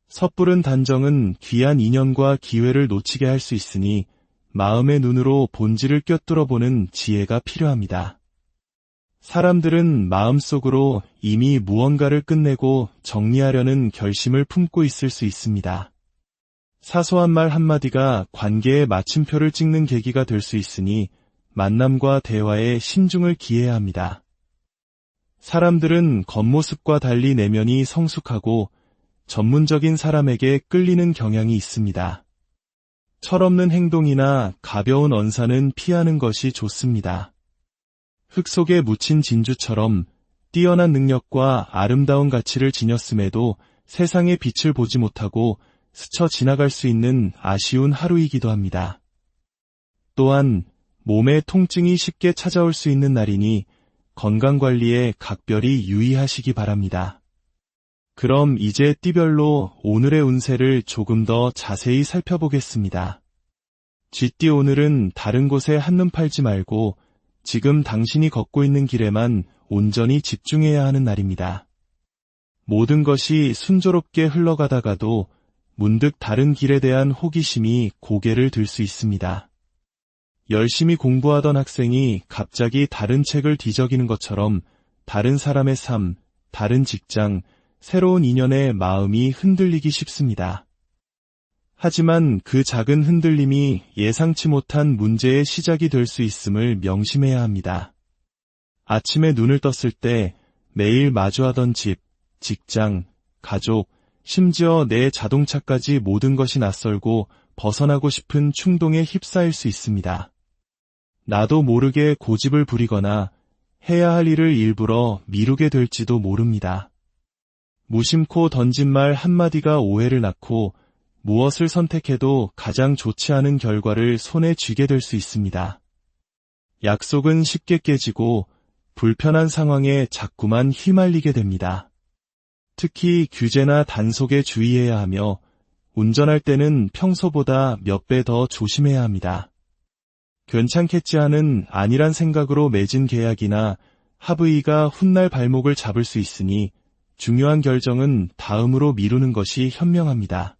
섣부른 단정은 귀한 인연과 기회를 놓치게 할 수 있으니 마음의 눈으로 본질을 꿰뚫어보는 지혜가 필요합니다. 사람들은 마음속으로 이미 무언가를 끝내고 정리하려는 결심을 품고 있을 수 있습니다. 사소한 말 한마디가 관계의 마침표를 찍는 계기가 될 수 있으니 만남과 대화에 신중을 기해야 합니다. 사람들은 겉모습과 달리 내면이 성숙하고 전문적인 사람에게 끌리는 경향이 있습니다. 철없는 행동이나 가벼운 언사는 피하는 것이 좋습니다. 흙 속에 묻힌 진주처럼 뛰어난 능력과 아름다운 가치를 지녔음에도 세상의 빛을 보지 못하고 스쳐 지나갈 수 있는 아쉬운 하루이기도 합니다. 또한 몸에 통증이 쉽게 찾아올 수 있는 날이니 건강관리에 각별히 유의하시기 바랍니다. 그럼 이제 띠별로 오늘의 운세를 조금 더 자세히 살펴보겠습니다. 쥐띠 오늘은 다른 곳에 한눈 팔지 말고 지금 당신이 걷고 있는 길에만 온전히 집중해야 하는 날입니다. 모든 것이 순조롭게 흘러가다가도 문득 다른 길에 대한 호기심이 고개를 들 수 있습니다. 열심히 공부하던 학생이 갑자기 다른 책을 뒤적이는 것처럼 다른 사람의 삶, 다른 직장, 새로운 인연에 마음이 흔들리기 쉽습니다. 하지만 그 작은 흔들림이 예상치 못한 문제의 시작이 될 수 있음을 명심해야 합니다. 아침에 눈을 떴을 때 매일 마주하던 집, 직장, 가족, 심지어 내 자동차까지 모든 것이 낯설고 벗어나고 싶은 충동에 휩싸일 수 있습니다. 나도 모르게 고집을 부리거나 해야 할 일을 일부러 미루게 될지도 모릅니다. 무심코 던진 말 한마디가 오해를 낳고 무엇을 선택해도 가장 좋지 않은 결과를 손에 쥐게 될 수 있습니다. 약속은 쉽게 깨지고 불편한 상황에 자꾸만 휘말리게 됩니다. 특히 규제나 단속에 주의해야 하며 운전할 때는 평소보다 몇 배 더 조심해야 합니다. 괜찮겠지 하는 아니란 생각으로 맺은 계약이나 합의가 훗날 발목을 잡을 수 있으니 중요한 결정은 다음으로 미루는 것이 현명합니다.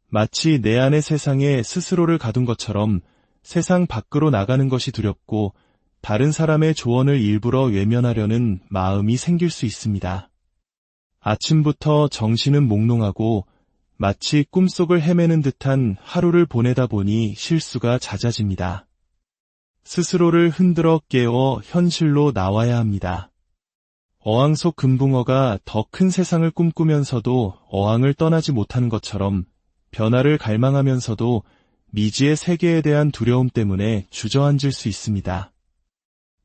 마치 내 안의 세상에 스스로를 가둔 것처럼 세상 밖으로 나가는 것이 두렵고 다른 사람의 조언을 일부러 외면하려는 마음이 생길 수 있습니다. 아침부터 정신은 몽롱하고 마치 꿈속을 헤매는 듯한 하루를 보내다 보니 실수가 잦아집니다. 스스로를 흔들어 깨워 현실로 나와야 합니다. 어항 속 금붕어가 더 큰 세상을 꿈꾸면서도 어항을 떠나지 못하는 것처럼 변화를 갈망하면서도 미지의 세계에 대한 두려움 때문에 주저앉을 수 있습니다.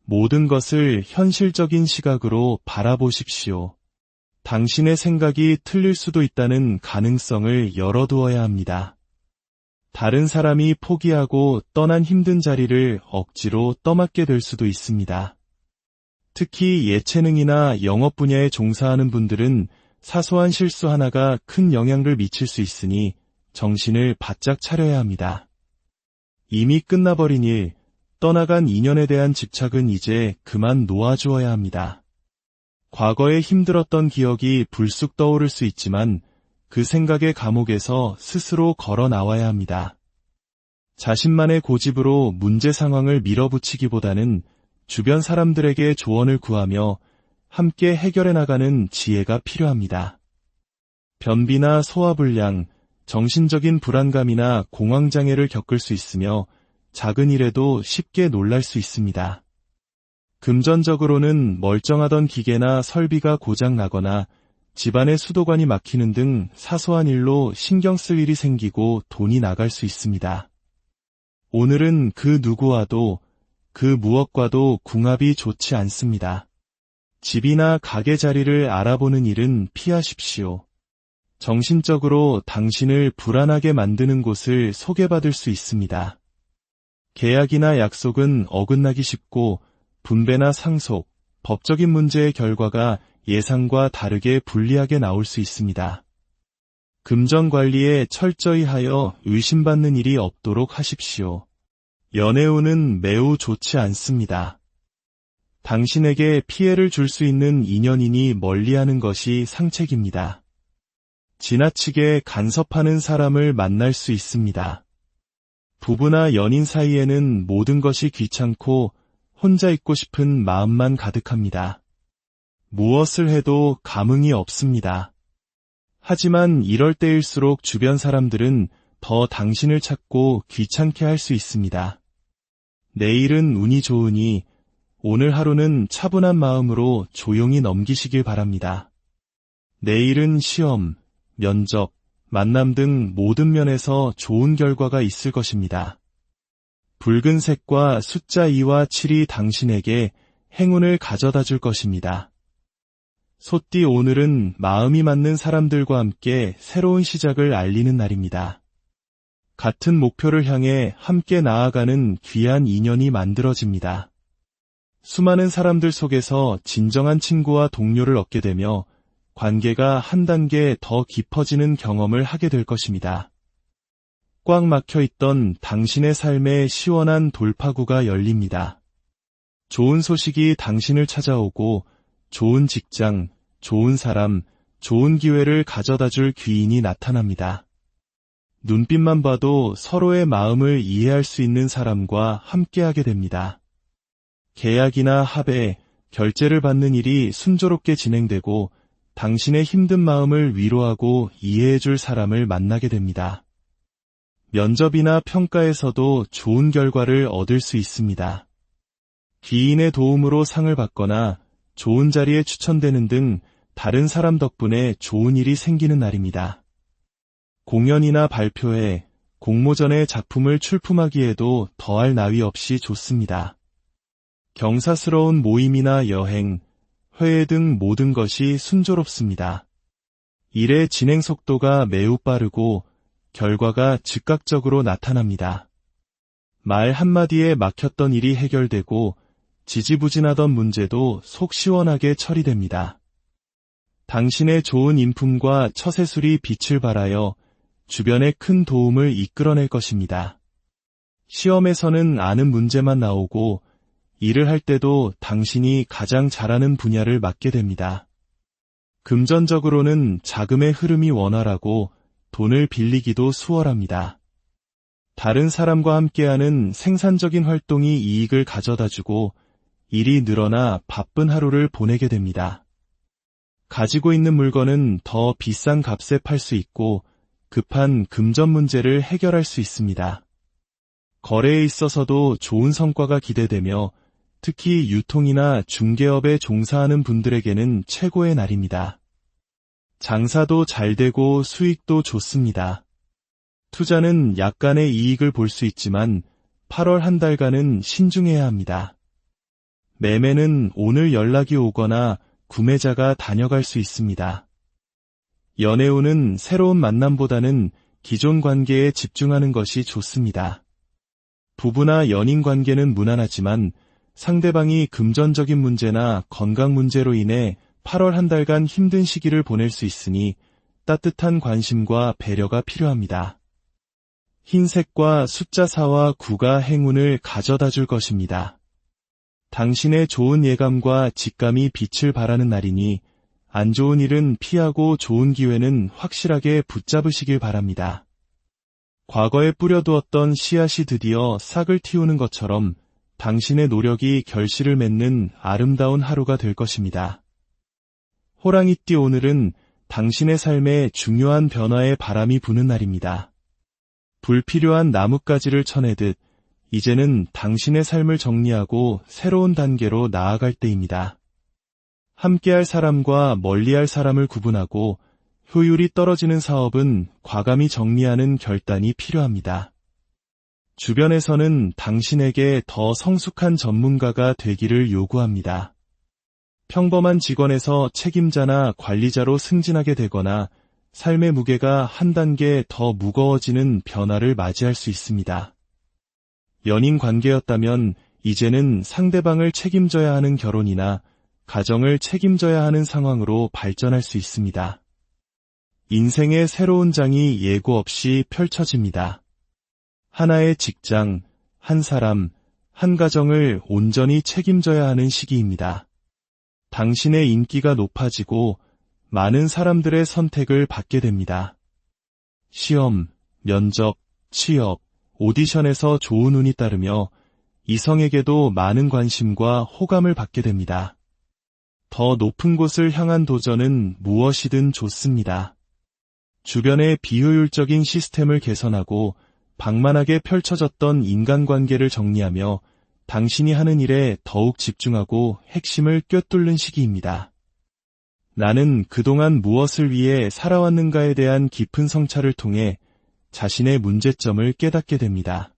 모든 것을 현실적인 시각으로 바라보십시오. 당신의 생각이 틀릴 수도 있다는 가능성을 열어두어야 합니다. 다른 사람이 포기하고 떠난 힘든 자리를 억지로 떠맡게 될 수도 있습니다. 특히 예체능이나 영업 분야에 종사하는 분들은 사소한 실수 하나가 큰 영향을 미칠 수 있으니 정신을 바짝 차려야 합니다. 이미 끝나버린 일, 떠나간 인연에 대한 집착은 이제 그만 놓아주어야 합니다. 과거에 힘들었던 기억이 불쑥 떠오를 수 있지만 그 생각의 감옥에서 스스로 걸어 나와야 합니다. 자신만의 고집으로 문제 상황을 밀어붙이기보다는 주변 사람들에게 조언을 구하며 함께 해결해 나가는 지혜가 필요합니다. 변비나 소화불량, 정신적인 불안감이나 공황장애를 겪을 수 있으며 작은 일에도 쉽게 놀랄 수 있습니다. 금전적으로는 멀쩡하던 기계나 설비가 고장 나거나 집안의 수도관이 막히는 등 사소한 일로 신경 쓸 일이 생기고 돈이 나갈 수 있습니다. 오늘은 그 누구와도 그 무엇과도 궁합이 좋지 않습니다. 집이나 가게 자리를 알아보는 일은 피하십시오. 정신적으로 당신을 불안하게 만드는 곳을 소개받을 수 있습니다. 계약이나 약속은 어긋나기 쉽고 분배나 상속, 법적인 문제의 결과가 예상과 다르게 불리하게 나올 수 있습니다. 금전 관리에 철저히 하여 의심받는 일이 없도록 하십시오. 연애운은 매우 좋지 않습니다. 당신에게 피해를 줄 수 있는 인연이니 멀리하는 것이 상책입니다. 지나치게 간섭하는 사람을 만날 수 있습니다. 부부나 연인 사이에는 모든 것이 귀찮고 혼자 있고 싶은 마음만 가득합니다. 무엇을 해도 감흥이 없습니다. 하지만 이럴 때일수록 주변 사람들은 더 당신을 찾고 귀찮게 할 수 있습니다. 내일은 운이 좋으니 오늘 하루는 차분한 마음으로 조용히 넘기시길 바랍니다. 내일은 시험, 면접, 만남 등 모든 면에서 좋은 결과가 있을 것입니다. 붉은색과 숫자 2와 7이 당신에게 행운을 가져다 줄 것입니다. 소띠 오늘은 마음이 맞는 사람들과 함께 새로운 시작을 알리는 날입니다. 같은 목표를 향해 함께 나아가는 귀한 인연이 만들어집니다. 수많은 사람들 속에서 진정한 친구와 동료를 얻게 되며 관계가 한 단계 더 깊어지는 경험을 하게 될 것입니다. 꽉 막혀 있던 당신의 삶에 시원한 돌파구가 열립니다. 좋은 소식이 당신을 찾아오고 좋은 직장, 좋은 사람, 좋은 기회를 가져다 줄 귀인이 나타납니다. 눈빛만 봐도 서로의 마음을 이해할 수 있는 사람과 함께하게 됩니다. 계약이나 합의, 결제를 받는 일이 순조롭게 진행되고 당신의 힘든 마음을 위로하고 이해해 줄 사람을 만나게 됩니다. 면접이나 평가에서도 좋은 결과를 얻을 수 있습니다. 귀인의 도움으로 상을 받거나 좋은 자리에 추천되는 등 다른 사람 덕분에 좋은 일이 생기는 날입니다. 공연이나 발표회, 공모전의 작품을 출품하기에도 더할 나위 없이 좋습니다. 경사스러운 모임이나 여행, 회의 등 모든 것이 순조롭습니다. 일의 진행 속도가 매우 빠르고 결과가 즉각적으로 나타납니다. 말 한마디에 막혔던 일이 해결되고 지지부진하던 문제도 속 시원하게 처리됩니다. 당신의 좋은 인품과 처세술이 빛을 발하여 주변에 큰 도움을 이끌어낼 것입니다. 시험에서는 아는 문제만 나오고 일을 할 때도 당신이 가장 잘하는 분야를 맡게 됩니다. 금전적으로는 자금의 흐름이 원활하고 돈을 빌리기도 수월합니다. 다른 사람과 함께하는 생산적인 활동이 이익을 가져다주고 일이 늘어나 바쁜 하루를 보내게 됩니다. 가지고 있는 물건은 더 비싼 값에 팔 수 있고 급한 금전 문제를 해결할 수 있습니다. 거래에 있어서도 좋은 성과가 기대되며 특히 유통이나 중개업에 종사하는 분들에게는 최고의 날입니다. 장사도 잘 되고 수익도 좋습니다. 투자는 약간의 이익을 볼 수 있지만 8월 한 달간은 신중해야 합니다. 매매는 오늘 연락이 오거나 구매자가 다녀갈 수 있습니다. 연애운은 새로운 만남보다는 기존 관계에 집중하는 것이 좋습니다. 부부나 연인 관계는 무난하지만 상대방이 금전적인 문제나 건강 문제로 인해 8월 한 달간 힘든 시기를 보낼 수 있으니 따뜻한 관심과 배려가 필요합니다. 흰색과 숫자 4와 9가 행운을 가져다 줄 것입니다. 당신의 좋은 예감과 직감이 빛을 발하는 날이니 안 좋은 일은 피하고 좋은 기회는 확실하게 붙잡으시길 바랍니다. 과거에 뿌려두었던 씨앗이 드디어 싹을 틔우는 것처럼 당신의 노력이 결실을 맺는 아름다운 하루가 될 것입니다. 호랑이띠 오늘은 당신의 삶에 중요한 변화의 바람이 부는 날입니다. 불필요한 나뭇가지를 쳐내듯 이제는 당신의 삶을 정리하고 새로운 단계로 나아갈 때입니다. 함께할 사람과 멀리할 사람을 구분하고 효율이 떨어지는 사업은 과감히 정리하는 결단이 필요합니다. 주변에서는 당신에게 더 성숙한 전문가가 되기를 요구합니다. 평범한 직원에서 책임자나 관리자로 승진하게 되거나 삶의 무게가 한 단계 더 무거워지는 변화를 맞이할 수 있습니다. 연인 관계였다면 이제는 상대방을 책임져야 하는 결혼이나 가정을 책임져야 하는 상황으로 발전할 수 있습니다. 인생의 새로운 장이 예고 없이 펼쳐집니다. 하나의 직장, 한 사람, 한 가정을 온전히 책임져야 하는 시기입니다. 당신의 인기가 높아지고 많은 사람들의 선택을 받게 됩니다. 시험, 면접, 취업, 오디션에서 좋은 운이 따르며 이성에게도 많은 관심과 호감을 받게 됩니다. 더 높은 곳을 향한 도전은 무엇이든 좋습니다. 주변의 비효율적인 시스템을 개선하고 방만하게 펼쳐졌던 인간관계를 정리하며 당신이 하는 일에 더욱 집중하고 핵심을 꿰뚫는 시기입니다. 나는 그동안 무엇을 위해 살아왔는가에 대한 깊은 성찰을 통해 자신의 문제점을 깨닫게 됩니다.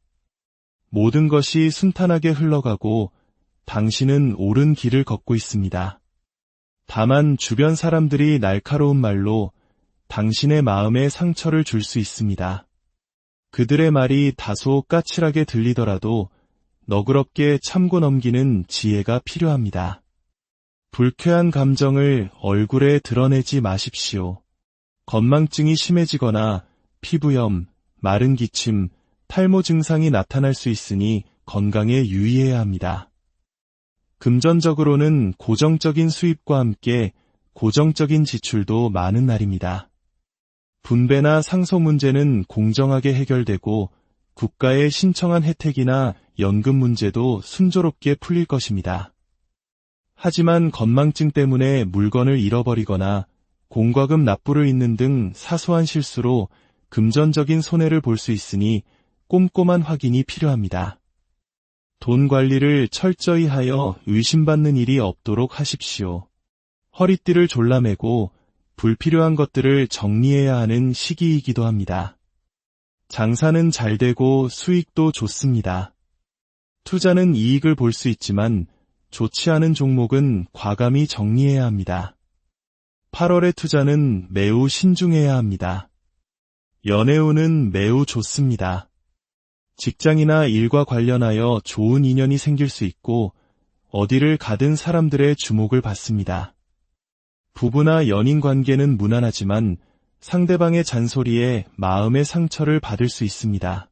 모든 것이 순탄하게 흘러가고 당신은 옳은 길을 걷고 있습니다. 다만 주변 사람들이 날카로운 말로 당신의 마음에 상처를 줄 수 있습니다. 그들의 말이 다소 까칠하게 들리더라도 너그럽게 참고 넘기는 지혜가 필요합니다. 불쾌한 감정을 얼굴에 드러내지 마십시오. 건망증이 심해지거나 피부염, 마른 기침, 탈모 증상이 나타날 수 있으니 건강에 유의해야 합니다. 금전적으로는 고정적인 수입과 함께 고정적인 지출도 많은 날입니다. 분배나 상속 문제는 공정하게 해결되고 국가에 신청한 혜택이나 연금 문제도 순조롭게 풀릴 것입니다. 하지만 건망증 때문에 물건을 잃어버리거나 공과금 납부를 잊는 등 사소한 실수로 금전적인 손해를 볼 수 있으니 꼼꼼한 확인이 필요합니다. 돈 관리를 철저히 하여 의심받는 일이 없도록 하십시오. 허리띠를 졸라매고 불필요한 것들을 정리해야 하는 시기이기도 합니다. 장사는 잘 되고 수익도 좋습니다. 투자는 이익을 볼 수 있지만 좋지 않은 종목은 과감히 정리해야 합니다. 8월의 투자는 매우 신중해야 합니다. 연애운은 매우 좋습니다. 직장이나 일과 관련하여 좋은 인연이 생길 수 있고 어디를 가든 사람들의 주목을 받습니다. 부부나 연인 관계는 무난하지만 상대방의 잔소리에 마음의 상처를 받을 수 있습니다.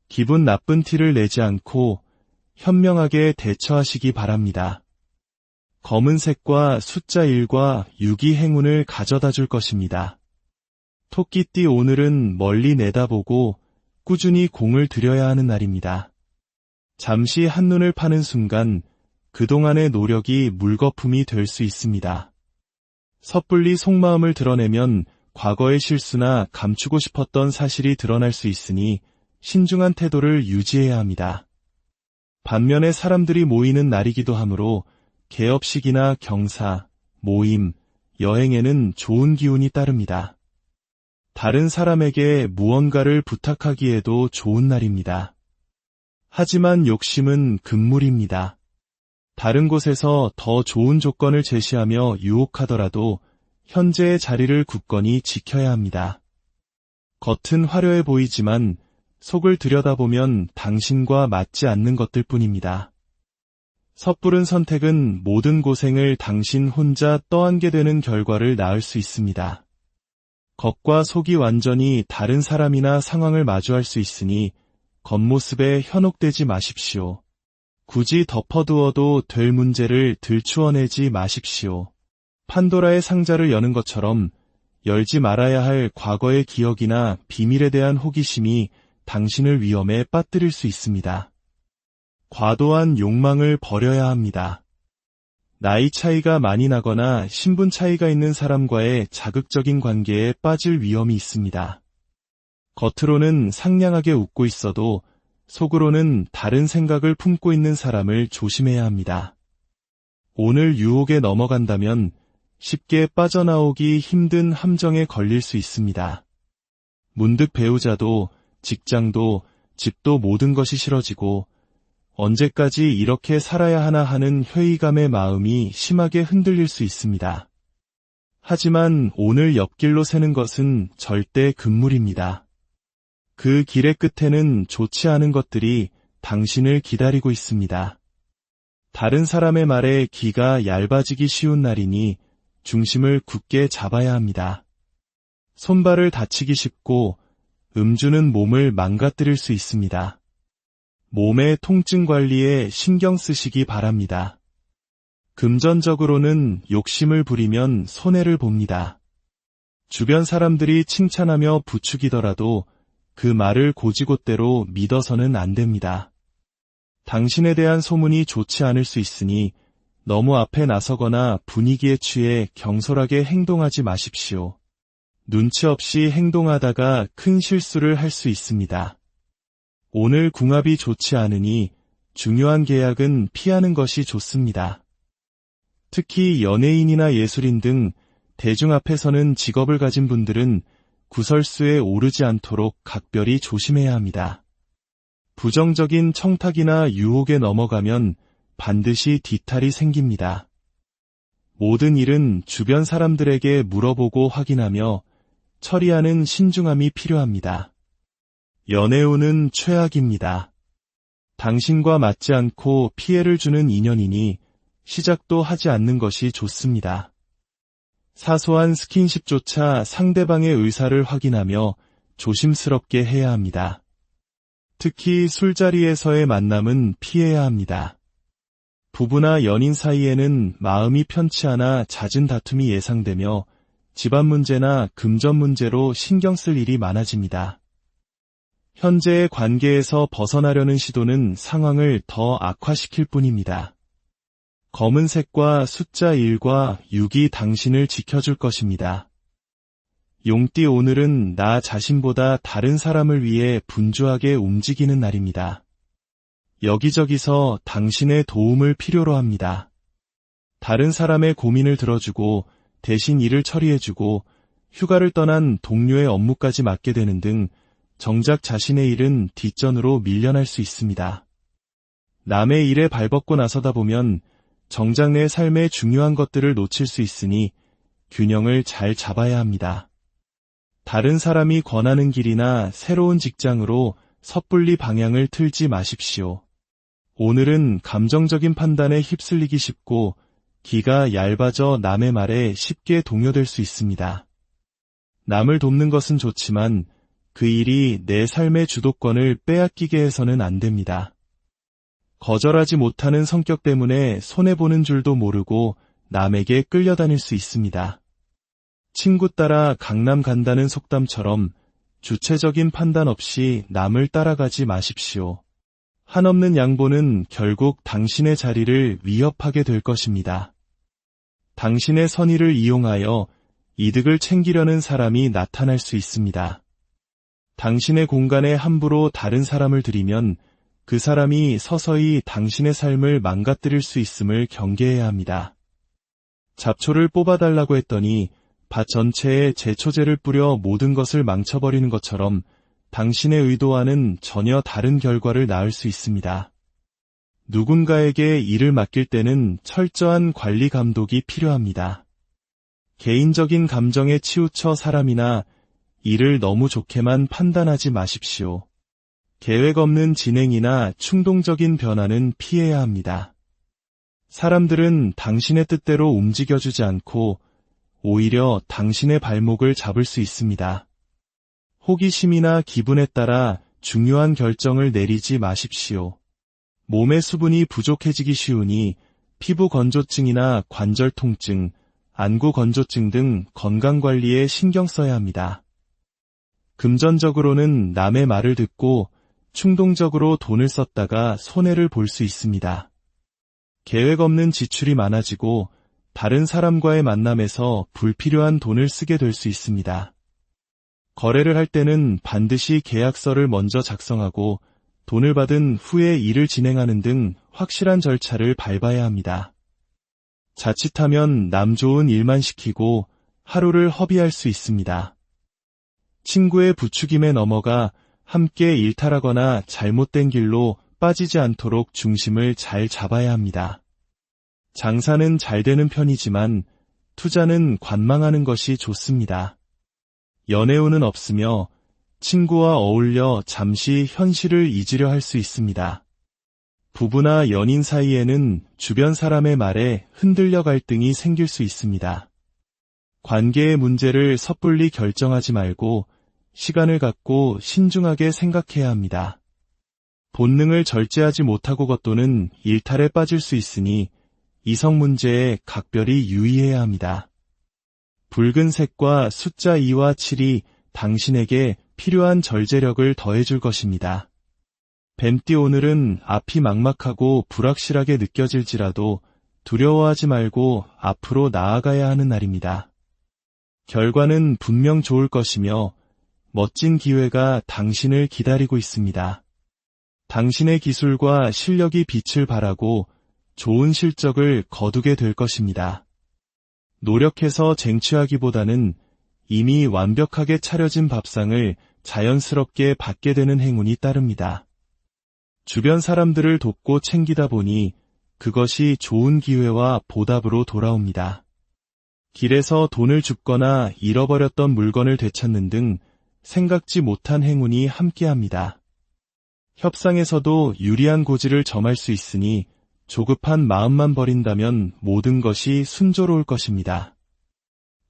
기분 나쁜 티를 내지 않고 현명하게 대처하시기 바랍니다. 검은색과 숫자 1과 6이 행운을 가져다 줄 것입니다. 토끼띠 오늘은 멀리 내다보고 꾸준히 공을 들여야 하는 날입니다. 잠시 한눈을 파는 순간 그동안의 노력이 물거품이 될 수 있습니다. 섣불리 속마음을 드러내면 과거의 실수나 감추고 싶었던 사실이 드러날 수 있으니 신중한 태도를 유지해야 합니다. 반면에 사람들이 모이는 날이기도 하므로 개업식이나 경사, 모임, 여행에는 좋은 기운이 따릅니다. 다른 사람에게 무언가를 부탁하기에도 좋은 날입니다. 하지만 욕심은 금물입니다. 다른 곳에서 더 좋은 조건을 제시하며 유혹하더라도 현재의 자리를 굳건히 지켜야 합니다. 겉은 화려해 보이지만 속을 들여다보면 당신과 맞지 않는 것들 뿐입니다. 섣부른 선택은 모든 고생을 당신 혼자 떠안게 되는 결과를 낳을 수 있습니다. 겉과 속이 완전히 다른 사람이나 상황을 마주할 수 있으니 겉모습에 현혹되지 마십시오. 굳이 덮어두어도 될 문제를 들추어내지 마십시오. 판도라의 상자를 여는 것처럼 열지 말아야 할 과거의 기억이나 비밀에 대한 호기심이 당신을 위험에 빠뜨릴 수 있습니다. 과도한 욕망을 버려야 합니다. 나이 차이가 많이 나거나 신분 차이가 있는 사람과의 자극적인 관계에 빠질 위험이 있습니다. 겉으로는 상냥하게 웃고 있어도 속으로는 다른 생각을 품고 있는 사람을 조심해야 합니다. 오늘 유혹에 넘어간다면 쉽게 빠져나오기 힘든 함정에 걸릴 수 있습니다. 문득 배우자도 직장도 집도 모든 것이 싫어지고 언제까지 이렇게 살아야 하나 하는 회의감의 마음이 심하게 흔들릴 수 있습니다. 하지만 오늘 옆길로 새는 것은 절대 금물입니다. 그 길의 끝에는 좋지 않은 것들이 당신을 기다리고 있습니다. 다른 사람의 말에 귀가 얇아지기 쉬운 날이니 중심을 굳게 잡아야 합니다. 손발을 다치기 쉽고 음주는 몸을 망가뜨릴 수 있습니다. 몸의 통증 관리에 신경 쓰시기 바랍니다. 금전적으로는 욕심을 부리면 손해를 봅니다. 주변 사람들이 칭찬하며 부추기더라도 그 말을 곧이곧대로 믿어서는 안 됩니다. 당신에 대한 소문이 좋지 않을 수 있으니 너무 앞에 나서거나 분위기에 취해 경솔하게 행동하지 마십시오. 눈치 없이 행동하다가 큰 실수를 할 수 있습니다. 오늘 궁합이 좋지 않으니 중요한 계약은 피하는 것이 좋습니다. 특히 연예인이나 예술인 등 대중 앞에서는 직업을 가진 분들은 구설수에 오르지 않도록 각별히 조심해야 합니다. 부정적인 청탁이나 유혹에 넘어가면 반드시 뒤탈이 생깁니다. 모든 일은 주변 사람들에게 물어보고 확인하며 처리하는 신중함이 필요합니다. 연애운은 최악입니다. 당신과 맞지 않고 피해를 주는 인연이니 시작도 하지 않는 것이 좋습니다. 사소한 스킨십조차 상대방의 의사를 확인하며 조심스럽게 해야 합니다. 특히 술자리에서의 만남은 피해야 합니다. 부부나 연인 사이에는 마음이 편치 않아 잦은 다툼이 예상되며 집안 문제나 금전 문제로 신경 쓸 일이 많아집니다. 현재의 관계에서 벗어나려는 시도는 상황을 더 악화시킬 뿐입니다. 검은색과 숫자 1과 6이 당신을 지켜줄 것입니다. 용띠 오늘은 나 자신보다 다른 사람을 위해 분주하게 움직이는 날입니다. 여기저기서 당신의 도움을 필요로 합니다. 다른 사람의 고민을 들어주고 대신 일을 처리해주고 휴가를 떠난 동료의 업무까지 맡게 되는 등 정작 자신의 일은 뒷전으로 밀려날 수 있습니다. 남의 일에 발벗고 나서다 보면 정작 내 삶의 중요한 것들을 놓칠 수 있으니 균형을 잘 잡아야 합니다. 다른 사람이 권하는 길이나 새로운 직장으로 섣불리 방향을 틀지 마십시오. 오늘은 감정적인 판단에 휩쓸리기 쉽고 기가 얇아져 남의 말에 쉽게 동요될 수 있습니다. 남을 돕는 것은 좋지만 그 일이 내 삶의 주도권을 빼앗기게 해서는 안 됩니다. 거절하지 못하는 성격 때문에 손해보는 줄도 모르고 남에게 끌려다닐 수 있습니다. 친구 따라 강남 간다는 속담처럼 주체적인 판단 없이 남을 따라가지 마십시오. 한없는 양보는 결국 당신의 자리를 위협하게 될 것입니다. 당신의 선의를 이용하여 이득을 챙기려는 사람이 나타날 수 있습니다. 당신의 공간에 함부로 다른 사람을 들이면 그 사람이 서서히 당신의 삶을 망가뜨릴 수 있음을 경계해야 합니다. 잡초를 뽑아달라고 했더니 밭 전체에 제초제를 뿌려 모든 것을 망쳐버리는 것처럼 당신의 의도와는 전혀 다른 결과를 낳을 수 있습니다. 누군가에게 일을 맡길 때는 철저한 관리 감독이 필요합니다. 개인적인 감정에 치우쳐 사람이나 일을 너무 좋게만 판단하지 마십시오. 계획 없는 진행이나 충동적인 변화는 피해야 합니다. 사람들은 당신의 뜻대로 움직여주지 않고 오히려 당신의 발목을 잡을 수 있습니다. 호기심이나 기분에 따라 중요한 결정을 내리지 마십시오. 몸의 수분이 부족해지기 쉬우니 피부 건조증이나 관절 통증, 안구 건조증 등 건강관리에 신경 써야 합니다. 금전적으로는 남의 말을 듣고 충동적으로 돈을 썼다가 손해를 볼 수 있습니다. 계획 없는 지출이 많아지고 다른 사람과의 만남에서 불필요한 돈을 쓰게 될 수 있습니다. 거래를 할 때는 반드시 계약서를 먼저 작성하고 돈을 받은 후에 일을 진행하는 등 확실한 절차를 밟아야 합니다. 자칫하면 남 좋은 일만 시키고 하루를 허비할 수 있습니다. 친구의 부추김에 넘어가 함께 일탈하거나 잘못된 길로 빠지지 않도록 중심을 잘 잡아야 합니다. 장사는 잘 되는 편이지만 투자는 관망하는 것이 좋습니다. 연애운은 없으며 친구와 어울려 잠시 현실을 잊으려 할 수 있습니다. 부부나 연인 사이에는 주변 사람의 말에 흔들려 갈등이 생길 수 있습니다. 관계의 문제를 섣불리 결정하지 말고 시간을 갖고 신중하게 생각해야 합니다. 본능을 절제하지 못하고 겉도는 일탈에 빠질 수 있으니 이성 문제에 각별히 유의해야 합니다. 붉은색과 숫자 2와 7이 당신에게 필요한 절제력을 더해줄 것입니다. 뱀띠 오늘은 앞이 막막하고 불확실하게 느껴질지라도 두려워하지 말고 앞으로 나아가야 하는 날입니다. 결과는 분명 좋을 것이며 멋진 기회가 당신을 기다리고 있습니다. 당신의 기술과 실력이 빛을 발하고 좋은 실적을 거두게 될 것입니다. 노력해서 쟁취하기보다는 이미 완벽하게 차려진 밥상을 자연스럽게 받게 되는 행운이 따릅니다. 주변 사람들을 돕고 챙기다 보니 그것이 좋은 기회와 보답으로 돌아옵니다. 길에서 돈을 줍거나 잃어버렸던 물건을 되찾는 등 생각지 못한 행운이 함께합니다. 협상에서도 유리한 고지를 점할 수 있으니 조급한 마음만 버린다면 모든 것이 순조로울 것입니다.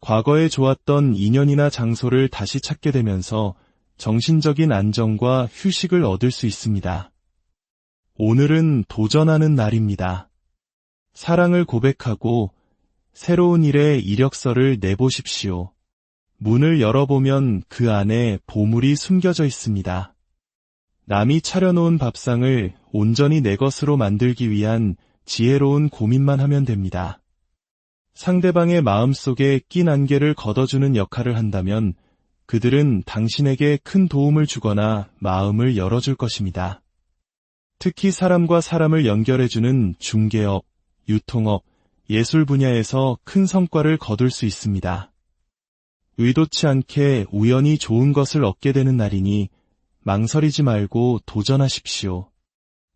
과거에 좋았던 인연이나 장소를 다시 찾게 되면서 정신적인 안정과 휴식을 얻을 수 있습니다. 오늘은 도전하는 날입니다. 사랑을 고백하고 새로운 일에 이력서를 내보십시오. 문을 열어보면 그 안에 보물이 숨겨져 있습니다. 남이 차려놓은 밥상을 온전히 내 것으로 만들기 위한 지혜로운 고민만 하면 됩니다. 상대방의 마음속에 낀 안개를 걷어주는 역할을 한다면 그들은 당신에게 큰 도움을 주거나 마음을 열어줄 것입니다. 특히 사람과 사람을 연결해주는 중개업, 유통업, 예술 분야에서 큰 성과를 거둘 수 있습니다. 의도치 않게 우연히 좋은 것을 얻게 되는 날이니 망설이지 말고 도전하십시오.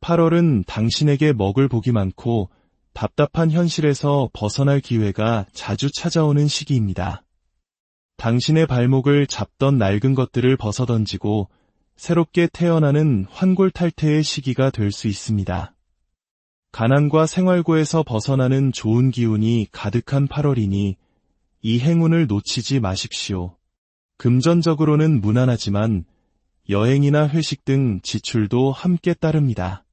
8월은 당신에게 먹을 복이 많고 답답한 현실에서 벗어날 기회가 자주 찾아오는 시기입니다. 당신의 발목을 잡던 낡은 것들을 벗어던지고 새롭게 태어나는 환골탈태의 시기가 될 수 있습니다. 가난과 생활고에서 벗어나는 좋은 기운이 가득한 8월이니 이 행운을 놓치지 마십시오. 금전적으로는 무난하지만 여행이나 회식 등 지출도 함께 따릅니다.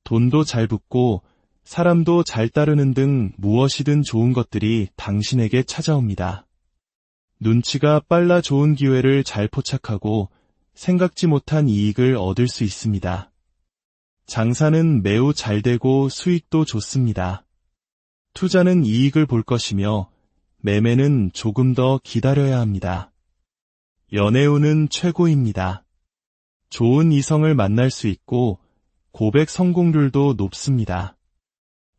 돈도 잘 붙고 사람도 잘 따르는 등 무엇이든 좋은 것들이 당신에게 찾아옵니다. 눈치가 빨라 좋은 기회를 잘 포착하고 생각지 못한 이익을 얻을 수 있습니다. 장사는 매우 잘 되고 수익도 좋습니다. 투자는 이익을 볼 것이며 매매는 조금 더 기다려야 합니다. 연애운은 최고입니다. 좋은 이성을 만날 수 있고 고백 성공률도 높습니다.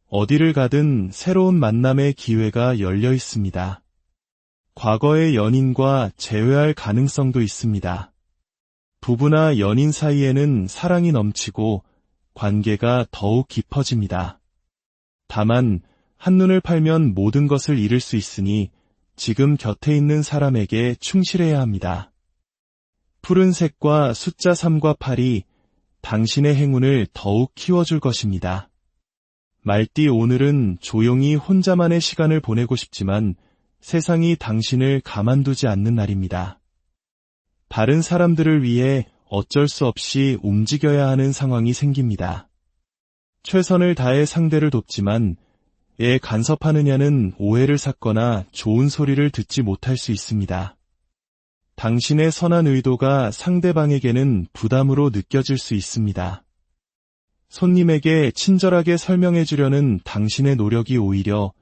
어디를 가든 새로운 만남의 기회가 열려 있습니다. 과거의 연인과 재회할 가능성도 있습니다. 부부나 연인 사이에는 사랑이 넘치고 관계가 더욱 깊어집니다. 다만 한눈을 팔면 모든 것을 잃을 수 있으니 지금 곁에 있는 사람에게 충실해야 합니다. 푸른색과 숫자 3과 8이 당신의 행운을 더욱 키워줄 것입니다. 말띠 오늘은 조용히 혼자만의 시간을 보내고 싶지만 세상이 당신을 가만두지 않는 날입니다. 다른 사람들을 위해 어쩔 수 없이 움직여야 하는 상황이 생깁니다. 최선을 다해 상대를 돕지만 왜 간섭하느냐는 오해를 샀거나 좋은 소리를 듣지 못할 수 있습니다. 당신의 선한 의도가 상대방에게는 부담으로 느껴질 수 있습니다. 손님에게 친절하게 설명해 주려는 당신의 노력이 오히려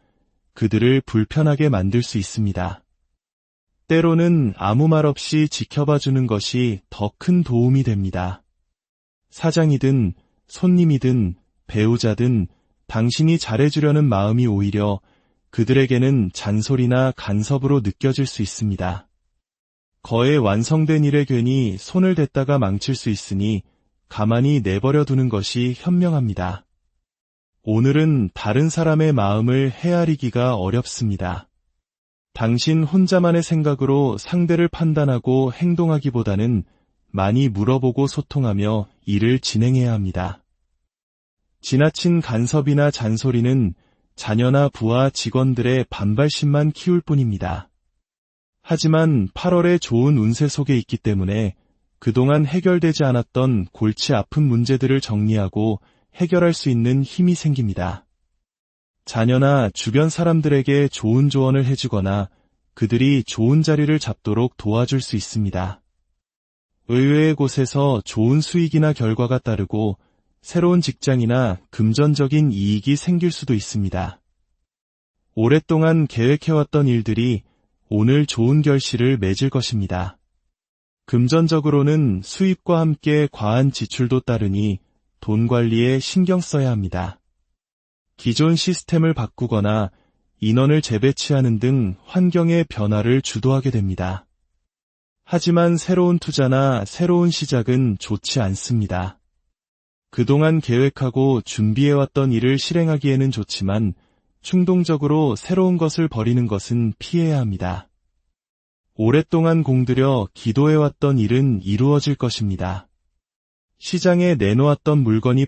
그들을 불편하게 만들 수 있습니다. 때로는 아무 말 없이 지켜봐 주는 것이 더 큰 도움이 됩니다. 사장이든 손님이든 배우자든 당신이 잘해주려는 마음이 오히려 그들에게는 잔소리나 간섭으로 느껴질 수 있습니다. 거의 완성된 일에 괜히 손을 댔다가 망칠 수 있으니 가만히 내버려 두는 것이 현명합니다. 오늘은 다른 사람의 마음을 헤아리기가 어렵습니다. 당신 혼자만의 생각으로 상대를 판단하고 행동하기보다는 많이 물어보고 소통하며 일을 진행해야 합니다. 지나친 간섭이나 잔소리는 자녀나 부하 직원들의 반발심만 키울 뿐입니다. 하지만 8월의 좋은 운세 속에 있기 때문에 그동안 해결되지 않았던 골치 아픈 문제들을 정리하고 해결할 수 있는 힘이 생깁니다. 자녀나 주변 사람들에게 좋은 조언을 해주거나 그들이 좋은 자리를 잡도록 도와줄 수 있습니다. 의외의 곳에서 좋은 수익이나 결과가 따르고 새로운 직장이나 금전적인 이익이 생길 수도 있습니다. 오랫동안 계획해왔던 일들이 오늘 좋은 결실을 맺을 것입니다. 금전적으로는 수입과 함께 과한 지출도 따르니 돈 관리에 신경 써야 합니다. 기존 시스템을 바꾸거나 인원을 재배치하는 등 환경의 변화를 주도하게 됩니다. 하지만 새로운 투자나 새로운 시작은 좋지 않습니다. 그동안 계획하고 준비해왔던 일을 실행하기에는 좋지만 충동적으로 새로운 것을 버리는 것은 피해야 합니다. 오랫동안 공들여 기도해왔던 일은 이루어질 것입니다. 시장에 내놓았던 물건이